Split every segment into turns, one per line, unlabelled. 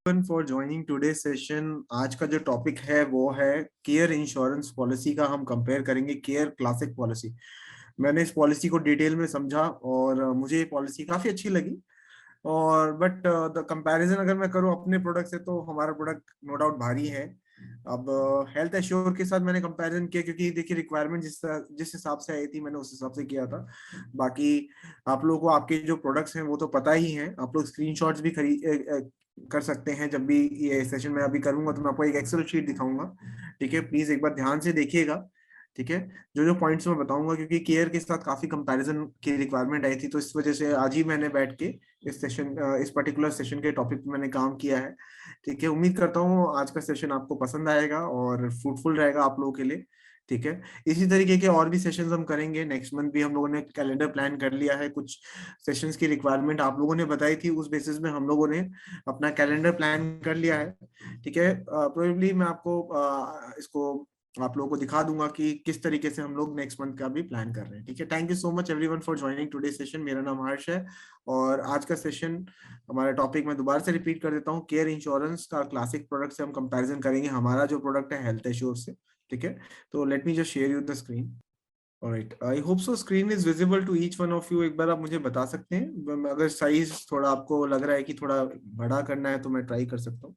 For joining today session. आज का जो टॉपिक है वो है केयर इंश्योरेंस पॉलिसी का। हम कंपेयर करेंगे केयर क्लासिक पॉलिसी। मैंने इस पॉलिसी को डिटेल में समझा और मुझे ये पॉलिसी काफी अच्छी लगी। और बट द कंपैरिजन अगर मैं करूं अपने प्रोडक्ट से तो हमारा प्रोडक्ट नो डाउट भारी है। अब हेल्थ एश्योर के साथ मैंने कंपैरिजन किया क्योंकि देखिए रिक्वायरमेंट जिस हिसाब से आई थी मैंने उस हिसाब से किया था। बाकी आप लोगों को आपके जो प्रोडक्ट्स हैं वो तो पता ही हैं। आप लोग स्क्रीनशॉट्स भी कर सकते हैं। जब भी ये सेशन मैं अभी करूंगा तो मैं आपको एक एक्सेल शीट दिखाऊंगा। ठीक है, प्लीज एक बार ध्यान से देखिएगा। ठीक है, जो जो पॉइंट्स मैं बताऊंगा क्योंकि केयर के साथ काफी कंपैरिजन की रिक्वायरमेंट आई थी तो इस वजह से आज ही मैंने बैठ के इस पर्टिकुलर सेशन के टॉपिक पे मैंने काम किया है। ठीक है, उम्मीद करता हूँ आज का सेशन आपको पसंद आएगा और फ्रूटफुल रहेगा आप लोगों के लिए। ठीक है, इसी तरीके के और भी सेशंस हम करेंगे। नेक्स्ट मंथ भी हम लोगों ने कैलेंडर प्लान कर लिया है। कुछ सेशंस की रिक्वायरमेंट आप लोगों ने बताई थी, उस बेसिस में हम लोगों ने अपना कैलेंडर प्लान कर लिया है। ठीक है, प्रोबेबली मैं आपको इसको आप लोगों को दिखा दूंगा कि किस तरीके से हम लोग नेक्स्ट मंथ का भी प्लान कर रहे हैं। ठीक है, thank you so much everyone for joining today session. मेरा नाम हर्ष है और आज का सेशन हमारा टॉपिक मैं दोबारा से रिपीट कर देता हूँ। केयर इंश्योरेंस का क्लासिक प्रोडक्ट से हम कंपैरिजन करेंगे हमारा जो प्रोडक्ट है हेल्थ एश्योर से। ठीक है, तो let me just share you the screen. Alright, I hope so screen is visible to each one of you. एक बार आप मुझे बता सकते हैं अगर साइज थोड़ा आपको लग रहा है कि थोड़ा बड़ा करना है तो मैं ट्राई कर सकता हूँ।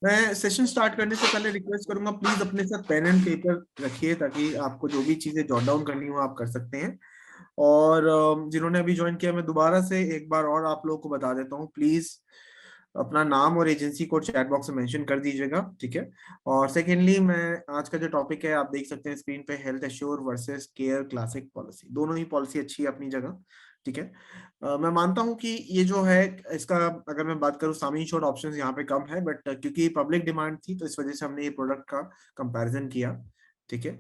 मैं सेशन स्टार्ट करने से पहले रिक्वेस्ट करूंगा प्लीज अपने साथ पेन एंड पेपर रखिए ताकि आपको जो भी चीजें जॉट डाउन करनी हो आप कर सकते हैं। और जिन्होंने अभी ज्वाइन किया मैं दोबारा से एक बार और आप लोगों को बता देता हूँ, प्लीज अपना नाम और एजेंसी कोड चैट बॉक्स में मेंशन कर दीजिएगा। ठीक है, और सेकेंडली मैं आज का जो टॉपिक है आप देख सकते हैं स्क्रीन पे, health assure versus care classic policy. दोनों ही पॉलिसी अच्छी है अपनी जगह। ठीक है, मैं मानता हूं कि ये जो है इसका अगर मैं बात करूं सामी इंश्योर्ड ऑप्शंस यहाँ पे कम है बट क्योंकि पब्लिक डिमांड थी तो इस वजह से हमने ये प्रोडक्ट का कंपैरिजन किया। ठीक है,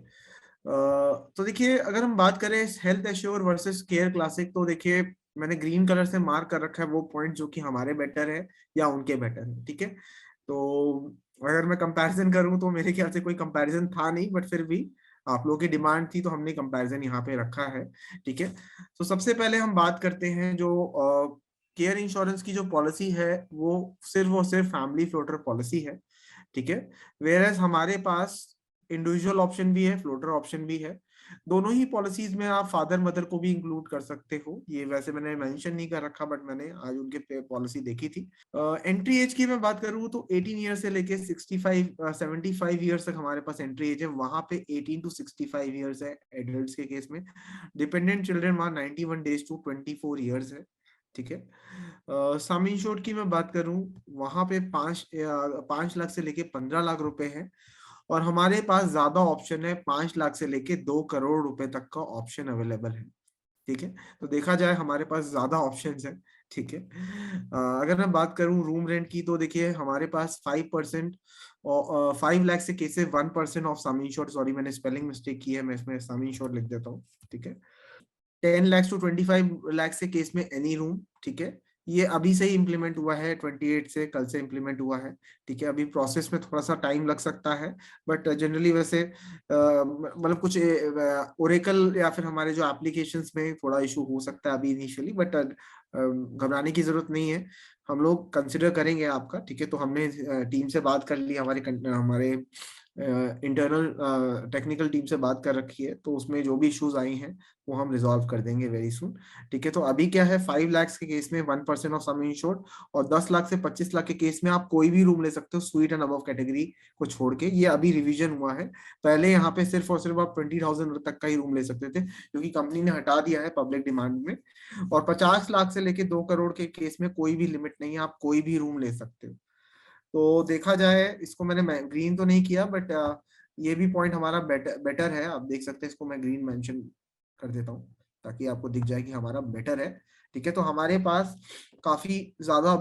तो देखिए अगर हम बात करें health assure versus care classic तो देखिए मैंने ग्रीन कलर से मार्क कर रखा है वो पॉइंट जो कि हमारे बेटर है या उनके बेटर है। ठीक है, तो अगर मैं कंपैरिजन करूं तो मेरे ख्याल से कोई कंपैरिजन था नहीं बट फिर भी आप लोगों की डिमांड थी तो हमने कंपैरिजन यहाँ पे रखा है। ठीक है, तो सबसे पहले हम बात करते हैं जो केयर इंश्योरेंस की जो पॉलिसी है वो सिर्फ फैमिली फ्लोटर पॉलिसी है। ठीक है, वेयर एज हमारे पास इंडिविजुअल ऑप्शन भी है, फ्लोटर ऑप्शन भी है। दोनों ही पॉलिसीज में आप फादर मदर को भी इंक्लूड कर सकते हो। ये वैसे मैंने मेंशन नहीं कर रखा बट मैंने आज उनके पॉलिसी देखी थी। एंट्री एज की मैं बात करूँ तो 18 ईयर से लेके 75 ईयर्स तक हमारे पास एंट्री एज है। वहां पे 18 टू 65 ईयर्स है एडल्ट्स के केस में। डिपेंडेंट चिल्ड्रन वहां 91 डेज टू 24 ईयर्स है। ठीक है, सम इंश्योर्ड की मैं बात करूं वहां पे 5 लाख से लेके 15 लाख रुपए है। और हमारे पास ज्यादा ऑप्शन है, 5 लाख से लेके 2 करोड़ रुपए तक का ऑप्शन अवेलेबल है। ठीक है, तो देखा जाए हमारे पास ज्यादा ऑप्शंस है। ठीक है, अगर मैं बात करूं रूम रेंट की तो देखिए हमारे पास 5% और 5 लाख से केसे 1% ऑफ सम इंश्योर्ड, सॉरी मैंने स्पेलिंग मिस्टेक की है, मैं इसमें सम इंश्योर्ड लिख देता हूँ। ठीक है, 10 लाख टू 25 लाख से केस में एनी रूम। ठीक है, ये अभी से ही इम्प्लीमेंट हुआ है, 28 से कल से इम्प्लीमेंट हुआ है। ठीक है, अभी प्रोसेस में थोड़ा सा टाइम लग सकता है बट जनरली वैसे मतलब कुछ ओरेकल या फिर हमारे जो एप्लीकेशंस में थोड़ा इशू हो सकता है अभी इनिशियली बट घबराने की जरूरत नहीं है। हम लोग कंसिडर करेंगे आपका। ठीक है, तो हमने टीम से बात कर ली, हमारे इंटरनल टेक्निकल टीम से बात कर रखी है तो उसमें जो भी इश्यूज आई हैं वो हम रिजॉल्व कर देंगे वेरी सुन। ठीक है, तो अभी क्या है 5 लाख के केस में 1% ऑफ सम इंश्योर्ड और 10 लाख से 25 लाख के केस में आप कोई भी रूम ले सकते हो स्वीट एंड अबव कैटेगरी को छोड़ के। ये अभी रिवीजन हुआ है, पहले यहाँ पे सिर्फ और सिर्फ आप 20,000 तक का ही रूम ले सकते थे क्योंकि कंपनी ने हटा दिया है पब्लिक डिमांड में। और 50 लाख से लेके 2 करोड़ के केस में कोई भी लिमिट नहीं है, आप कोई भी रूम ले सकते हो। तो देखा जाए इसको मैंने ग्रीन तो नहीं किया बट ये भी पॉइंट हमारा बेटर है। आप देख सकते हैं, इसको मैं ग्रीन मेंशन कर देता हूँ ताकि आपको दिख जाए कि हमारा बेटर है। ठीक है, तो हमारे पास काफी ज्यादा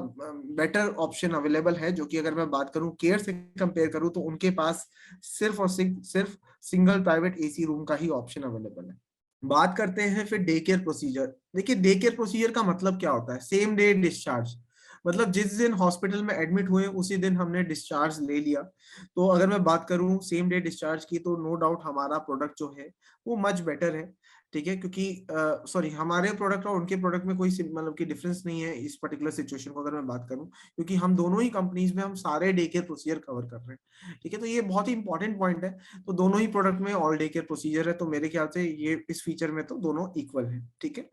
बेटर ऑप्शन अवेलेबल है जो कि अगर मैं बात करूं केयर से कंपेयर करूं तो उनके पास सिर्फ और सिर्फ सिंगल प्राइवेट एसी रूम का ही ऑप्शन अवेलेबल है। बात करते हैं फिर डे केयर प्रोसीजर। देखिए डे केयर प्रोसीजर का मतलब क्या होता है, सेम डे डिस्चार्ज। मतलब जिस दिन हॉस्पिटल में एडमिट हुए उसी दिन हमने डिस्चार्ज ले लिया। तो अगर मैं बात करूं सेम डे डिस्चार्ज की तो नो डाउट हमारा प्रोडक्ट जो है वो मच बेटर है। ठीक है, क्योंकि सॉरी हमारे प्रोडक्ट और उनके प्रोडक्ट में कोई मतलब कि डिफरेंस नहीं है इस पर्टिकुलर सिचुएशन को अगर मैं बात करूं, क्योंकि हम दोनों ही कंपनीज में हम सारे डे केयर प्रोसीजर कवर कर रहे हैं। ठीक है, तो ये बहुत ही इंपॉर्टेंट पॉइंट है। तो दोनों ही प्रोडक्ट में ऑल डे केयर प्रोसीजर है, तो मेरे ख्याल से ये इस फीचर में तो दोनों इक्वल है। ठीक है,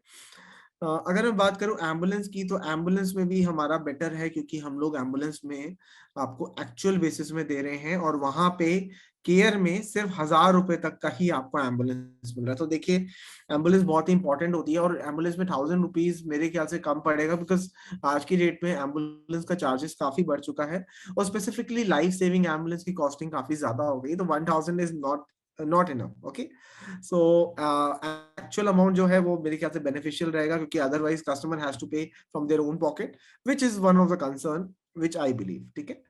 अगर मैं बात करूं एम्बुलेंस की, तो एम्बुलेंस में भी हमारा बेटर है, क्योंकि हम लोग एम्बुलेंस में आपको एक्चुअल बेसिस में दे रहे हैं, और वहां पे केयर में सिर्फ 1000 रुपए तक का ही आपको एम्बुलेंस मिल रहा है। तो देखिए एम्बुलेंस बहुत ही इंपॉर्टेंट होती है, और एम्बुलेंस में 1000 रुपीज मेरे ख्याल से कम पड़ेगा, बिकॉज आज की डेट में एम्बुलेंस का चार्जेस काफी बढ़ चुका है, और स्पेसिफिकली लाइफ सेविंग एम्बुलेंस की कॉस्टिंग काफी ज्यादा हो गई। तो 1000 is not enough. Okay, so actual amount जो है वो मेरे ख्याल से बेनिफिशियल रहेगा, क्योंकि otherwise customer has to pay from their own pocket, which is one of the concern which I believe. ठीक है,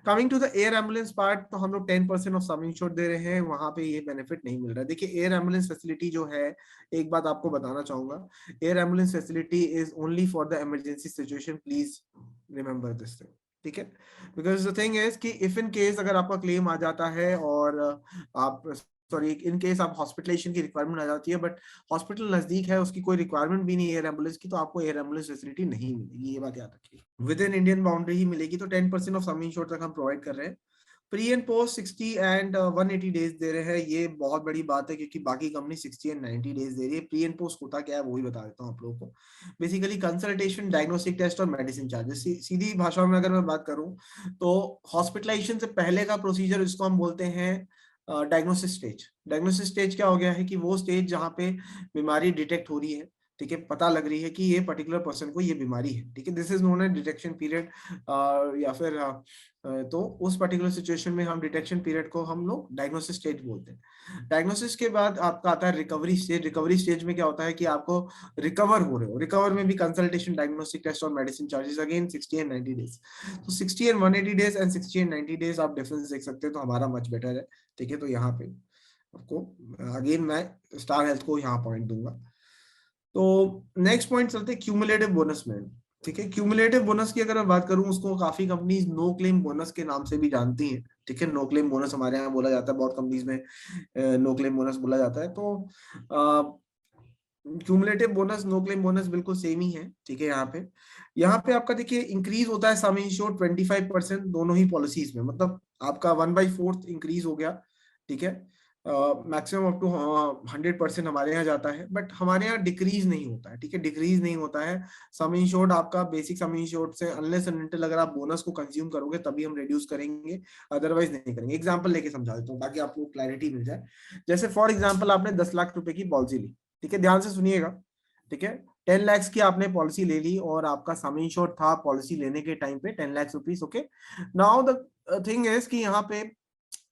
coming to the air ambulance part, तो हम लोग 10% ऑफ सम इंश्योर्ड दे रहे हैं, वहां पे ये बेनिफिट नहीं मिल रहा है। देखिए एयर एम्बुलेंस फैसिलिटी जो है, एक बात आपको बताना चाहूंगा, air ambulance facility is only for the emergency situation, please remember this thing. ठीक है, बिकॉज द थिंग इज कि इफ इन केस अगर आपका क्लेम आ जाता है, और आप सॉरी इन केस आप हॉस्पिटलाइजेशन की रिक्वायरमेंट आ जाती है, बट हॉस्पिटल नजदीक है, उसकी कोई रिक्वायरमेंट भी नहीं है एयर एम्बुलेंस की, तो आपको एयर एम्बुलेंस फैसिलिटी नहीं मिलेगी, ये बात याद रखिए। विद इन इंडियन बाउंड्री ही मिलेगी। तो 10% ऑफ सम इंश्योर्ड तक हम प्रोवाइड कर रहे हैं। Pre and post 60 and 180 days दे रहे हैं, ये बहुत बड़ी बात है, क्योंकि बाकी कंपनी 60 एंड 90 डेज दे रही है। प्री एंड पोस्ट होता क्या है वो भी बता देता हूँ आप लोगों को। बेसिकली कंसल्टेशन, डायग्नोस्टिक टेस्ट और मेडिसिन चार्जेस। सीधी भाषा में अगर मैं बात करूं, तो हॉस्पिटलाइजेशन से पहले का प्रोसीजर, इसको हम बोलते हैं डायग्नोसिस स्टेज। डायग्नोसिस स्टेज क्या हो गया है कि वो स्टेज जहाँ पे बीमारी डिटेक्ट हो रही है, ठीक है, पता लग रही है कि ये पर्टिकुलर पर्सन को ये बीमारी है। ठीक है, this is known as detection period, या फिर तो उस पर्टिकुलर सिचुएशन में हम डिटेक्शन पीरियड को हम लोग डायग्नोसिस स्टेज बोलते हैं। डायग्नोसिस के बाद आपका आता है रिकवरी स्टेज। रिकवरी स्टेज में क्या होता है कि आपको रिकवर हो रहे हो, रिकवर में भी कंसल्टेशन, डायग्नोस्टिक टेस्ट और medicine charges, again 60 and 90 days. तो 60 and 180 days and 60 and 90 days आप डिफरेंस देख सकते हैं, तो हमारा मच बेटर है। ठीक है, तो यहाँ पे आपको अगेन मैं स्टार हेल्थ को यहाँ पॉइंट दूंगा। तो नेक्स्ट पॉइंट चलते हैं क्यूमुलेटिव बोनस में। ठीक है, क्यूमुलेटिव बोनस की अगर मैं बात करूं, उसको काफी कंपनीज नो क्लेम बोनस के नाम से भी जानती हैं। ठीक है, नो क्लेम बोनस हमारे यहाँ बोला जाता है, बहुत कंपनीज में नो क्लेम बोनस बोला जाता है। तो cumulative bonus, no claim bonus बिल्कुल सेम ही है। ठीक है, यहाँ पे आपका देखिए इंक्रीज होता है सम इंश्योर्ड 25% दोनों ही पॉलिसीज में, मतलब आपका 1/4 इंक्रीज हो गया। ठीक है, मैक्सिमम अप टू 100% हमारे यहाँ जाता है, बट हमारे यहाँ डिक्रीज नहीं होता है। ठीक है, डिक्रीज नहीं होता है। सम इंश्योर्ड आपका बेसिक सम इंश्योर्ड से अनलेस एंड अनटिल अगर आप बोनस को कंज्यूम करोगे तभी हम रिड्यूस करेंगे, अदरवाइज नहीं करेंगे। एग्जांपल लेके समझा देता हूँ ताकि आपको क्लैरिटी मिल जाए। जैसे फॉर एग्जांपल आपने 10 लाख रुपए की पॉलिसी ली, ठीक है, ध्यान से सुनिएगा। ठीक है, 10 लाख की आपने पॉलिसी ले ली, और आपका सम इंश्योर्ड था पॉलिसी लेने के टाइम पे 10 lakh rupees. Okay, now the thing is कि यहाँ पे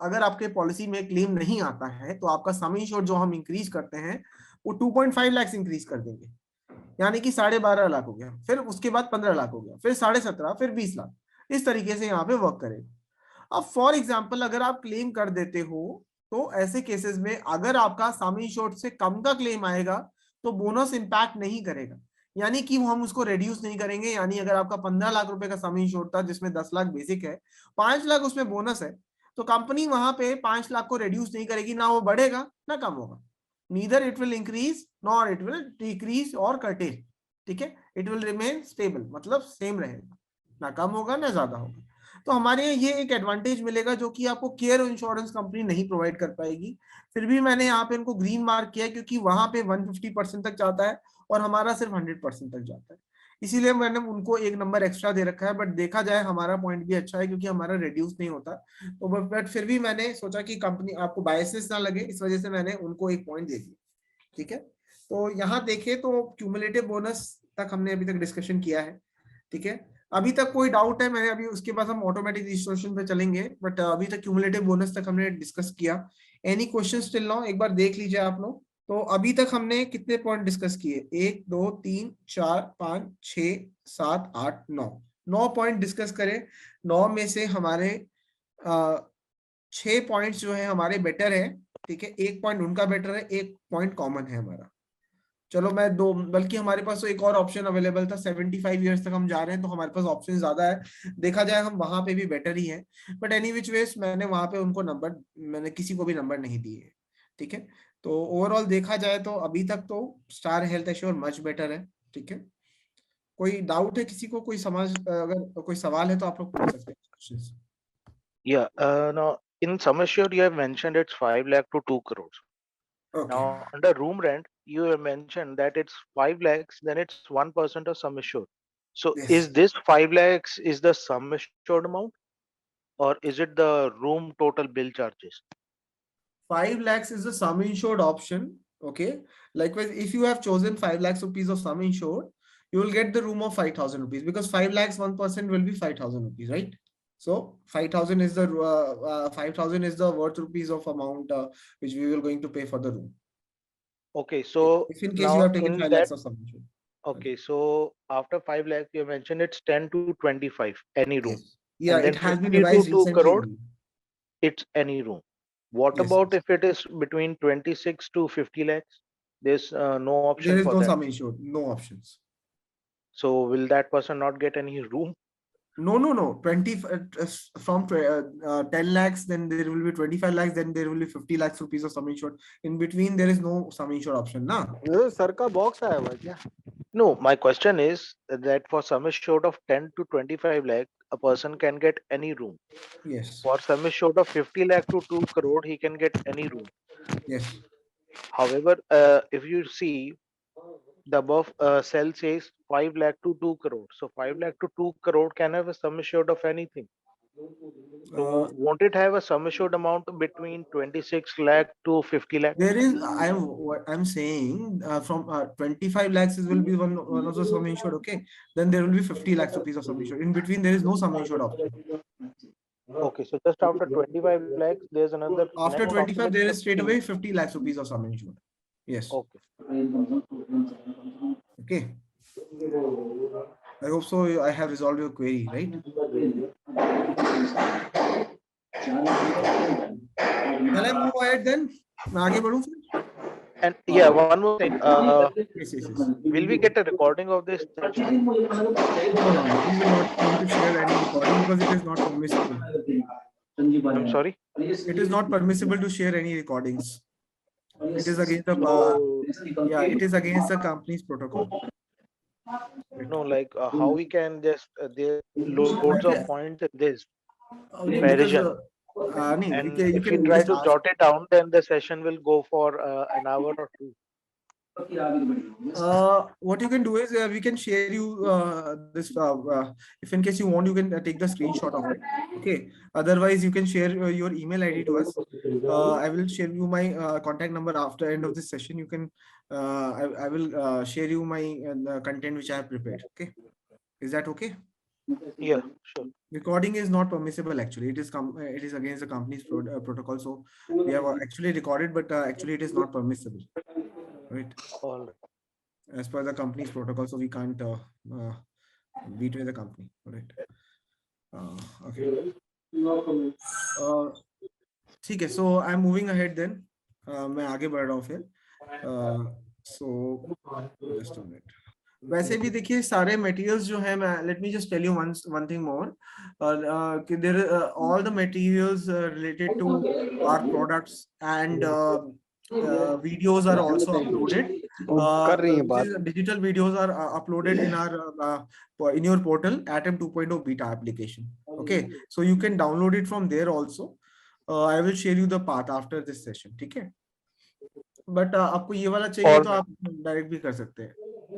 अगर आपके पॉलिसी में क्लेम नहीं आता है, तो आपका सम इंश्योर्ड जो हम इंक्रीज करते हैं वो 2.5 लाख इंक्रीज कर देंगे, यानी कि 12.5 लाख हो गया, फिर उसके बाद 15 लाख हो गया, फिर 17.5, फिर 20 लाख। इस तरीके से यहाँ पे वर्क करेगा। अब फॉर एग्जाम्पल अगर आप क्लेम कर देते हो, तो ऐसे केसेस में अगर आपका सम इंश्योर्ड से कम का क्लेम आएगा, तो बोनस इंपैक्ट नहीं करेगा, यानी कि हम उसको रिड्यूस नहीं करेंगे। यानी अगर आपका 15 लाख रुपए का सम इंश्योर्ड था, जिसमें 10 लाख बेसिक है, 5 लाख उसमें बोनस है, तो कंपनी वहां पे 5 लाख को रिड्यूस नहीं करेगी, ना वो बढ़ेगा ना कम होगा। Neither it will increase nor it will decrease और कर्टेल। ठीक है, इट विल रिमेन स्टेबल, मतलब सेम रहेगा, ना कम होगा ना ज्यादा होगा। तो हमारे यहाँ ये एक एडवांटेज मिलेगा जो कि आपको केयर इंश्योरेंस कंपनी नहीं प्रोवाइड कर पाएगी। फिर भी मैंने यहाँ पे इनको ग्रीन मार्क किया, क्योंकि वहां पे 150% तक जाता है, और हमारा सिर्फ 100% तक जाता है, इसीलिए मैंने उनको एक नंबर एक्स्ट्रा दे रखा है। बट देखा जाए हमारा पॉइंट भी अच्छा है, क्योंकि हमारा रिड्यूस नहीं होता। तो बट फिर भी मैंने सोचा कि कंपनी आपको बायसेस ना लगे, इस वजह से मैंने उनको एक पॉइंट दे दिया। ठीक है, तो यहाँ देखें तो क्यूमुलेटिव बोनस तक हमने अभी तक डिस्कशन किया है। ठीक है, अभी तक कोई डाउट है? मैंने अभी उसके बाद हम ऑटोमेटिक रजिस्ट्रेशन पे चलेंगे, बट अभी तक क्यूमुलेटिव बोनस तक हमने डिस्कस किया। Any question till now? एक बार देख लीजिए आप लोग। तो अभी तक हमने कितने पॉइंट डिस्कस किए? 1 2 3 4 5 6 7 8 9, 9 पॉइंट डिस्कस करें। 9 में से हमारे 6 पॉइंट्स जो है हमारे बेटर है। ठीक है, एक पॉइंट उनका बेटर है, एक पॉइंट कॉमन है हमारा। चलो मैं दो, बल्कि हमारे पास तो एक और ऑप्शन अवेलेबल था, 75 ईयर्स तक हम जा रहे हैं, तो हमारे पास ऑप्शन ज्यादा है। देखा जाए हम वहां पे भी बेटर ही है, बट एनी विच वेज मैंने वहां पे उनको नंबर, मैंने किसी को भी नंबर नहीं दिए। ठीक है, तो ओवरऑल देखा जाए तो अभी तक तो star health assure much better है, ठीक है। कोई डाउट है किसी को, कोई समझ, अगर कोई सवाल है तो आप लोग पूछ सकते हैं।
Yeah. Now, in sum assured, you have mentioned it's 5 lakh to 2 crores.
Okay,
Now, under room rent, you have mentioned that it's 5 lakhs, then it's 1% of sum assured. So,
yes,
is this 5 lakhs is the sum assured amount, or is it the room total bill charges?
5 lakhs is the sum insured option. Okay. Likewise, if you have chosen 5 lakhs rupees of sum insured, you will get the room of 5,000 rupees, because 5 lakhs 1% will be 5,000 rupees, right? So 5,000 is the 5,000 is the worth rupees of amount which we will going to pay for the room.
Okay, so
If in case you
now
have taken
in
5
that,
lakhs of sum insured.
okay, so after 5 lakhs, you mentioned it's 10 to 25, any room.
Yes. Yeah,
And
it
then
has been
50 to
revised
2
recently
crore,
only.
it's any room. What
Yes,
about
yes.
if it is between 26 to 50 lakhs? There's no
There
option
is
for
no
that.
sum insured, no options.
So will that person not get any room?
No, no, no. 20 from 10 lakhs, then there will be 25 lakhs, then there will be 50 lakhs rupees of sum insured. In between, there is no sum insured option, na?
ये sir का box आया हुआ है क्या?
No, my question is that for sum assured of 10 to 25 lakh, a person can get any room.
Yes,
For sum assured of 50 lakh to 2 crore, he can get any room.
yes.
However, if you see the above cell says 5 lakh to 2 crore. So 5 lakh to 2 crore can have a sum assured of anything.
Uh,
So won't it have a sum assured amount between 26 lakh to 50 lakh?
there is, I'm saying from 25 lakhs is will be one of the sum insured, okay? Then there will be 50 lakhs rupees of sum insured. In between, there is no sum insured option.
Okay, so just after 25 lakhs, there's another
After
next option
25,
is
there is straight
50
away
lakh.
50 lakhs rupees of sum insured. Yes.
Okay.
Okay. I hope so. I have resolved your query, right? Shall I move ahead then? मैं आगे बढ़ूं फिर?
And yeah, one more thing.
Yes, yes, yes.
Will we get a recording of this session?
No, no, no. We will not going to share any recording because it is not permissible.
I'm sorry.
It is not permissible to share any recordings. It is against the
So
yeah, it is against the company's protocol.
no, like how we can just there loads of points in this
Because
comparison,
नहीं,
and
you
if we
can
try
just
to
ask.
jot it down, then the session will go for an hour or two.
What you can do is we can share you this if in case you want, you can take the screenshot of it, okay? Otherwise you can share your email ID to us. I will share you my contact number after end of this session. You can I will share you my the content which I have prepared, okay? Is that okay?
Yeah, sure.
Recording is not permissible actually. It is against the company's protocol. So we have actually recorded, but actually it is not permissible, right?
All right.
As per the company's protocol, so we can't betray the company, right? Okay. ठीक है, so I'm moving ahead then. मैं आगे बढ़ रहा हूँ फिर. So just a minute. वैसे भी देखिए सारे materials जो है, मैं let me just tell you one thing more. कि there all the materials related to our products and videos are also uploaded.
कर रही है बात.
Digital videos are uploaded in our in your portal Atom 2.0 beta application. Okay, so you can download it from there also. I will share you the path after this session, ठीक है? But आपको ये वाला चाहिए
All
तो
right.
आप direct भी कर सकते हैं,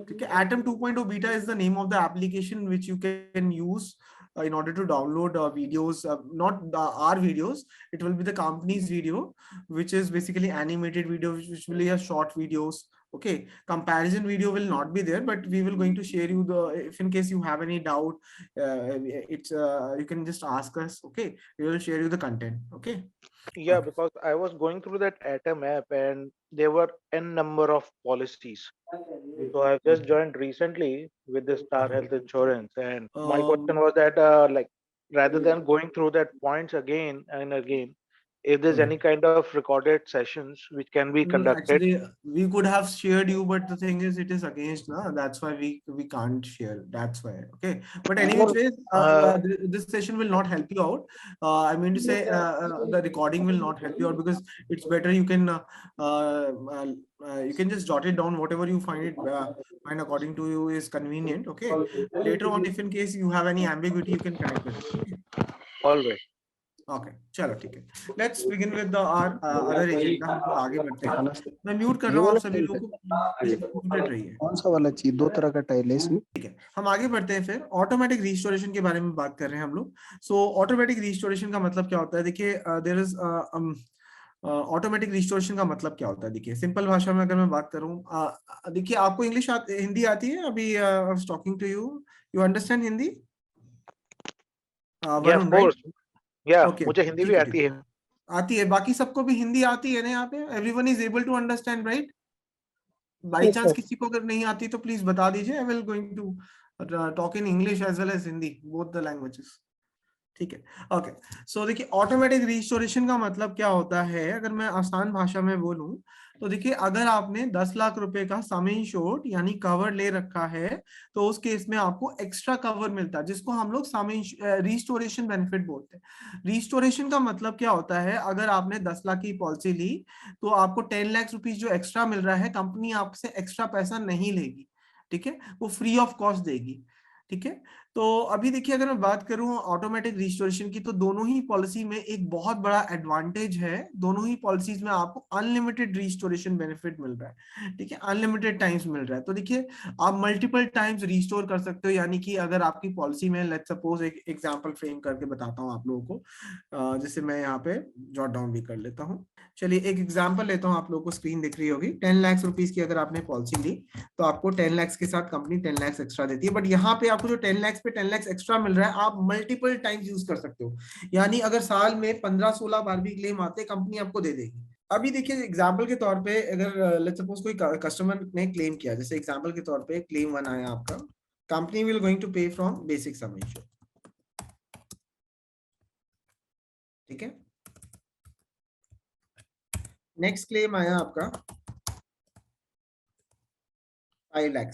ठीक है? Atom 2.0 beta is the name of the application which you can use in order to download videos, not our videos. It will be the company's video, which is basically animated video, which will be a short videos. Okay, comparison video will not be there, but we will going to share you the, if in case you have any doubt, it's you can just ask us. Okay, we will share you the content. Okay.
Yeah,
Okay.
because I was going through that Atom app and there were n number of policies. So I've just joined recently with the Star Health Insurance, and my question was that like rather than going through that points again and again, if there's
Okay.
any kind of recorded sessions which can be conducted.
Actually, we could have shared you, but the thing is, it is against, na. That's why we can't share. That's why. Okay. But any which ways, this session will not help you out. I mean to say, the recording will not help you out, because it's better you can just jot it down, whatever you find according to you is convenient. Okay. Later on, if in case you have any ambiguity, you can connect with us. Okay?
All right.
Okay चलो ठीक है. Let's begin with our other agenda. हम लोग आगे बढ़ते हैं. मैं mute कर रहा हूँ आप सभी लोगों को. म्यूटेड रहिए.
कौन सा वाला चीज? दो तरह का टाइल है इसमें.
ठीक है, हम आगे बढ़ते हैं. फिर ऑटोमेटिक रिस्टोरेशन के बारे में बात कर रहे हैं हम लोग. सो ऑटोमेटिक रिस्टोरेशन का मतलब क्या होता है? देखिए, देयर इज ऑटोमेटिक रिस्टोरेशन का मतलब क्या होता है? देखिए, सिंपल भाषा में अगर मैं बात करूं, देखिए, आपको इंग्लिश हिंदी आती है? अभी I was talking to you, you understand Hindi?
Of course.
Okay,
मुझे हिंदी भी आती है.
आती है. बाकी सबको भी हिंदी आती है ना यहाँ पे? Everyone is able to understand, right? By chance किसी को अगर नहीं आती तो प्लीज बता दीजिए. I will going to talk in English as well as Hindi, both the languages. ठीक है. ओके. सो देखिए, ऑटोमेटिक रिस्टोरेशन का मतलब क्या होता है अगर मैं आसान भाषा में बोलूं तो देखिए, अगर आपने 10 लाख रुपए का सम इंश्योर्ड यानी कवर ले रखा है तो उस केस में आपको एक्स्ट्रा कवर मिलता है, जिसको हम लोग सम रिस्टोरेशन बेनिफिट बोलते हैं. रिस्टोरेशन का मतलब क्या होता है? अगर आपने 10 लाख की पॉलिसी ली तो आपको 10 लाख रुपीज जो एक्स्ट्रा मिल रहा है, कंपनी आपसे एक्स्ट्रा पैसा नहीं लेगी. ठीक है, वो फ्री ऑफ कॉस्ट देगी. ठीक है. तो अभी देखिए, अगर मैं बात करूं ऑटोमेटिक रिस्टोरेशन की, तो दोनों ही पॉलिसी में एक बहुत बड़ा एडवांटेज है. दोनों ही पॉलिसीज में आपको अनलिमिटेड रिस्टोरेशन बेनिफिट मिल रहा है. ठीक है, अनलिमिटेड टाइम्स मिल रहा है. तो देखिए, आप मल्टीपल टाइम्स रिस्टोर कर सकते हो. यानी कि अगर आपकी पॉलिसी में, लेट्स सपोज, एक एग्जांपल फ्रेम करके बताता हूं आप लोगों को, जैसे मैं यहाँ पे जॉट डाउन भी कर लेता हूँ. चलिए, एक एग्जाम्पल लेता हूँ. आप लोगों को स्क्रीन दिख रही होगी. 10 लाख रुपीज की अगर आपने पॉलिसी ली तो आपको 10 लाख के साथ कंपनी 10 लाख एक्स्ट्रा देती है. बट यहाँ पे आपको जो 10 लाख पे 10 लाख एक्स्ट्रा मिल रहा है, आप मल्टीपल टाइम्स यूज कर सकते हो. यानी अगर साल में 15-16 बार भी क्लेम आते, कंपनी आपको दे देगी. अभी देखिए, एग्जाम्पल के तौर पे, अगर लेट्स सपोज कोई कस्टमर ने क्लेम किया, जैसे एग्जाम्पल के तौर पे क्लेम 1 आया आपका, company will going to pay from basic sum insured. ठीक है. नेक्स्ट क्लेम आया आपका 5 लाख.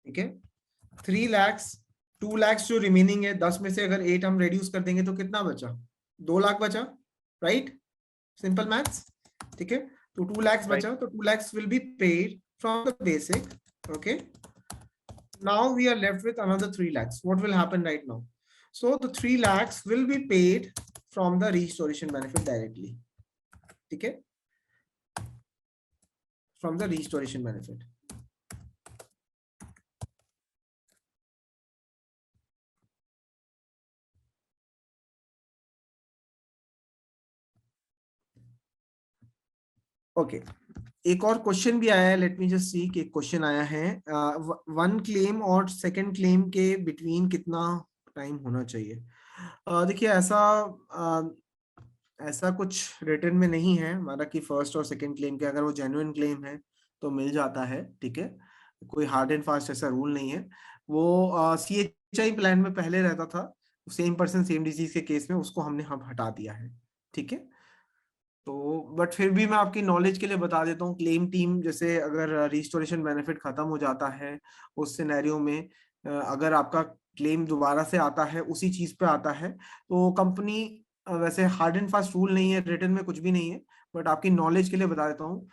ठीक है. 3 लाख, 2 लाख जो रिमेनिंग है, 10 में से अगर 8 हम रिड्यूस कर देंगे तो कितना बचा? 2 लाख बचा, राइट? Simple maths. ठीक है. तो 2 लाख बचा, तो 2 lakh will be paid from the basic. Okay. Now we are left with another 3 lakhs. What will happen right now? So the 3 lakhs will be paid from the restoration benefit directly. ठीक है, from the restoration benefit. Okay. एक और question भी आया है. Late me just see कि एक question आया है. 1 क्लेम और 2nd क्लेम के बिटवीन कितना टाइम होना चाहिए? देखिए, ऐसा कुछ रिटर्न में नहीं है हमारा कि 1st और 2nd क्लेम के अगर वो जेन्युइन क्लेम है तो मिल जाता है. ठीक है, कोई हार्ड एंड फास्ट ऐसा रूल नहीं है. वो CHI प्लान में पहले रहता था, सेम पर्सन सेम डिजीज के केस में, उसको हमने हटा दिया है. ठीक है. तो बट फिर भी मैं आपकी नॉलेज के लिए बता देता हूँ, क्लेम टीम जैसे अगर रिस्टोरेशन बेनिफिट खत्म हो जाता है उस सिनेरियो में, अगर आपका क्लेम दोबारा से आता है, उसी चीज पे आता है, तो कंपनी, वैसे हार्ड एंड फास्ट रूल नहीं है, रिटर्न में कुछ भी नहीं है, बट आपकी नॉलेज के लिए बता देता हूँ,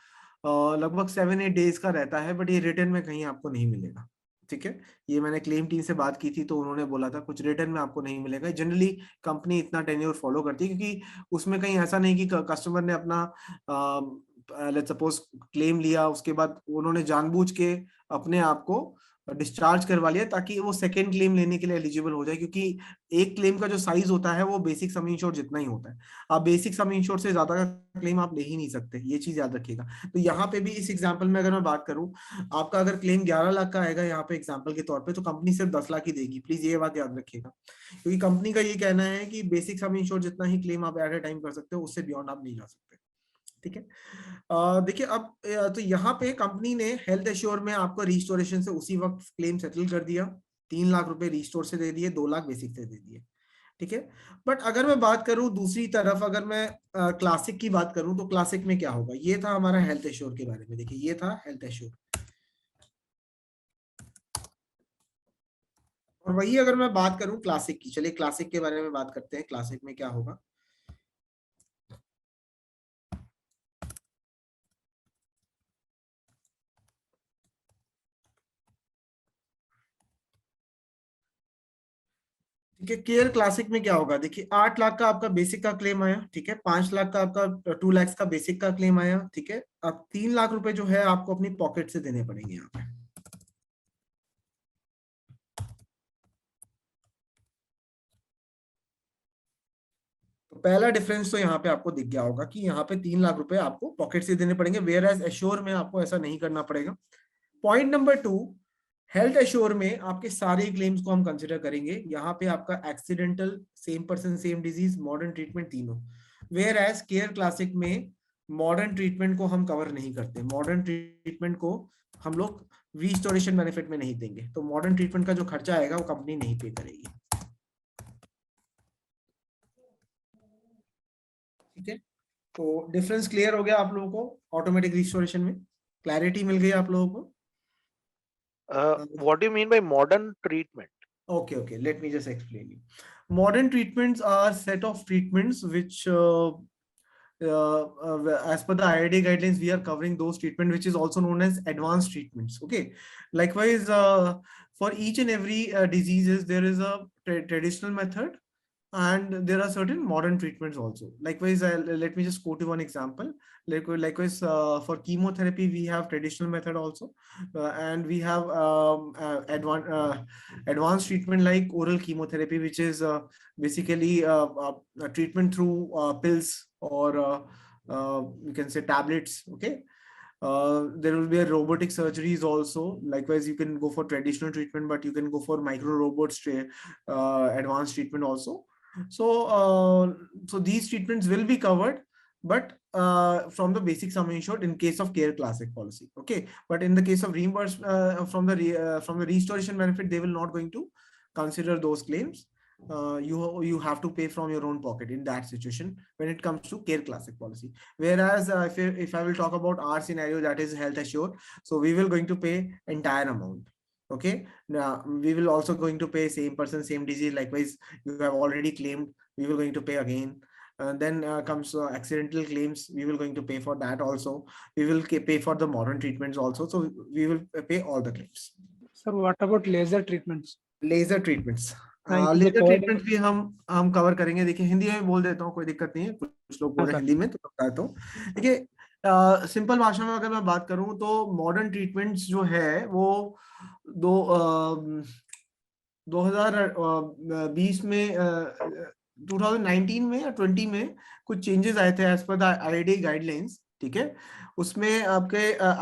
लगभग 7-8 डेज का रहता है, बट ये रिटर्न में कहीं आपको नहीं मिलेगा. ठीक है. ये मैंने क्लेम टीम से बात की थी तो उन्होंने बोला था कुछ रिटर्न में आपको नहीं मिलेगा. जनरली कंपनी इतना टेन्योर फॉलो करती है, क्योंकि उसमें कहीं ऐसा नहीं कि कस्टमर ने अपना लेट्स सपोज क्लेम लिया, उसके बाद उन्होंने जानबूझ के अपने आप को डिस्चार्ज करवा लिया ताकि वो 2nd क्लेम लेने के लिए एलिजिबल हो जाए, क्योंकि एक क्लेम का जो साइज होता है वो बेसिक सम इंश्योर्ड जितना ही होता है. आप बेसिक सम इंश्योर्ड से ज्यादा का क्लेम आप ले ही नहीं सकते, ये चीज याद रखिएगा. तो यहाँ पे भी इस एग्जांपल में अगर मैं बात करूं, आपका अगर क्लेम 11 लाख का आएगा यहाँ पे एग्जांपल के तौर पे, तो कंपनी सिर्फ 10 लाख ही देगी. प्लीज ये बात याद रखिएगा, क्योंकि कंपनी का ये कहना है कि बेसिक सम इंश्योर्ड जितना ही क्लेम आप एट ए टाइम कर सकते हो, उससे बियॉन्ड आप नहीं जा सकते. ठीक है. देखिए, अब तो यहाँ पे कंपनी ने हेल्थ एश्योर में आपको रिस्टोरेशन से उसी वक्त क्लेम सेटल कर दिया. 3 लाख रुपए रिस्टोर से दे दिए, 2 लाख बेसिक से दे दिए. ठीक है। बट अगर मैं बात करूं दूसरी तरफ, अगर मैं क्लासिक की बात करूं तो क्लासिक में क्या होगा, ये था हमारा हेल्थ एश्योर के बारे में। देखिए ये था हेल्थ एश्योर, और वही अगर मैं बात करूं क्लासिक की, चलिए क्लासिक के बारे में बात करते हैं, क्लासिक में क्या होगा। ठीक है, केयर क्लासिक में क्या होगा, देखिए 8 लाख का आपका बेसिक का क्लेम आया, ठीक है, 5 लाख का आपका 2 लाख का बेसिक का क्लेम आया, ठीक है। अब 3 लाख रुपए जो है आपको अपनी पॉकेट से देने पड़ेंगे यहाँ पे। तो पहला डिफरेंस तो यहाँ पे आपको दिख गया होगा कि यहाँ पे 3 लाख रुपए आपको पॉकेट से देने पड़ेंगे, वेयर एज एश्योर में आपको ऐसा नहीं करना पड़ेगा। पॉइंट नंबर 2, हेल्थ एश्योर में आपके सारे क्लेम्स को हम कंसिडर करेंगे। यहाँ पे आपका accidental, same person same disease, modern treatment, तीनों। वेयर एज केयर क्लासिक में मॉडर्न ट्रीटमेंट को हम कवर नहीं करते, मॉडर्न ट्रीटमेंट को हम लोग रिस्टोरेशन बेनिफिट में नहीं देंगे, तो मॉडर्न ट्रीटमेंट का जो खर्चा आएगा वो कंपनी नहीं पे करेगी। ठीक है, तो डिफरेंस क्लियर हो गया आप लोगों को, ऑटोमेटिक रिस्टोरेशन में क्लैरिटी मिल गई आप लोगों को।
What do you mean by modern treatment?
Okay, let me just explain you. Modern treatments are set of treatments which as per the IRDA guidelines, we are covering those treatment which is also known as advanced treatments. Okay, likewise, for each and every diseases there is a traditional method, and there are certain modern treatments also. Likewise, let me just quote you one example. Likewise, for chemotherapy we have traditional method also, and we have advanced treatment like oral chemotherapy, which is basically a treatment through pills or you can say tablets. Okay, there will be a robotic surgeries also. Likewise, you can go for traditional treatment, but you can go for micro robots advanced treatment also. So these treatments will be covered, but from the basic sum insured in case of care classic policy. Okay, but in the case of reimbursement from the restoration benefit, they will not going to consider those claims. You have to pay from your own pocket in that situation when it comes to care classic policy. Whereas if I will talk about our scenario, that is health assured, so we will going to pay entire amount. Okay, now we will also going to pay same person same disease. Likewise, you have already claimed, we will going to pay again. Then comes accidental claims, we will going to pay for that also. We will pay for the modern treatments also, so we will pay all the claims.
Sir, what about laser treatments?
Laser treatments,
Thank you,
laser
they
treatment भी हम cover करेंगे। देखिए हिंदी में बोल देता हूँ, कोई दिक्कत नहीं है, कुछ लोग बोल रहे हैं हिंदी में तो बताता हूँ। देखिए सिंपल भाषा में अगर मैं बात करूं तो मॉडर्न ट्रीटमेंट्स जो है वो 2020 में 2019 में या 20 में कुछ चेंजेस आए थे as per the IRDA guidelines. ठीक है, उसमें आपके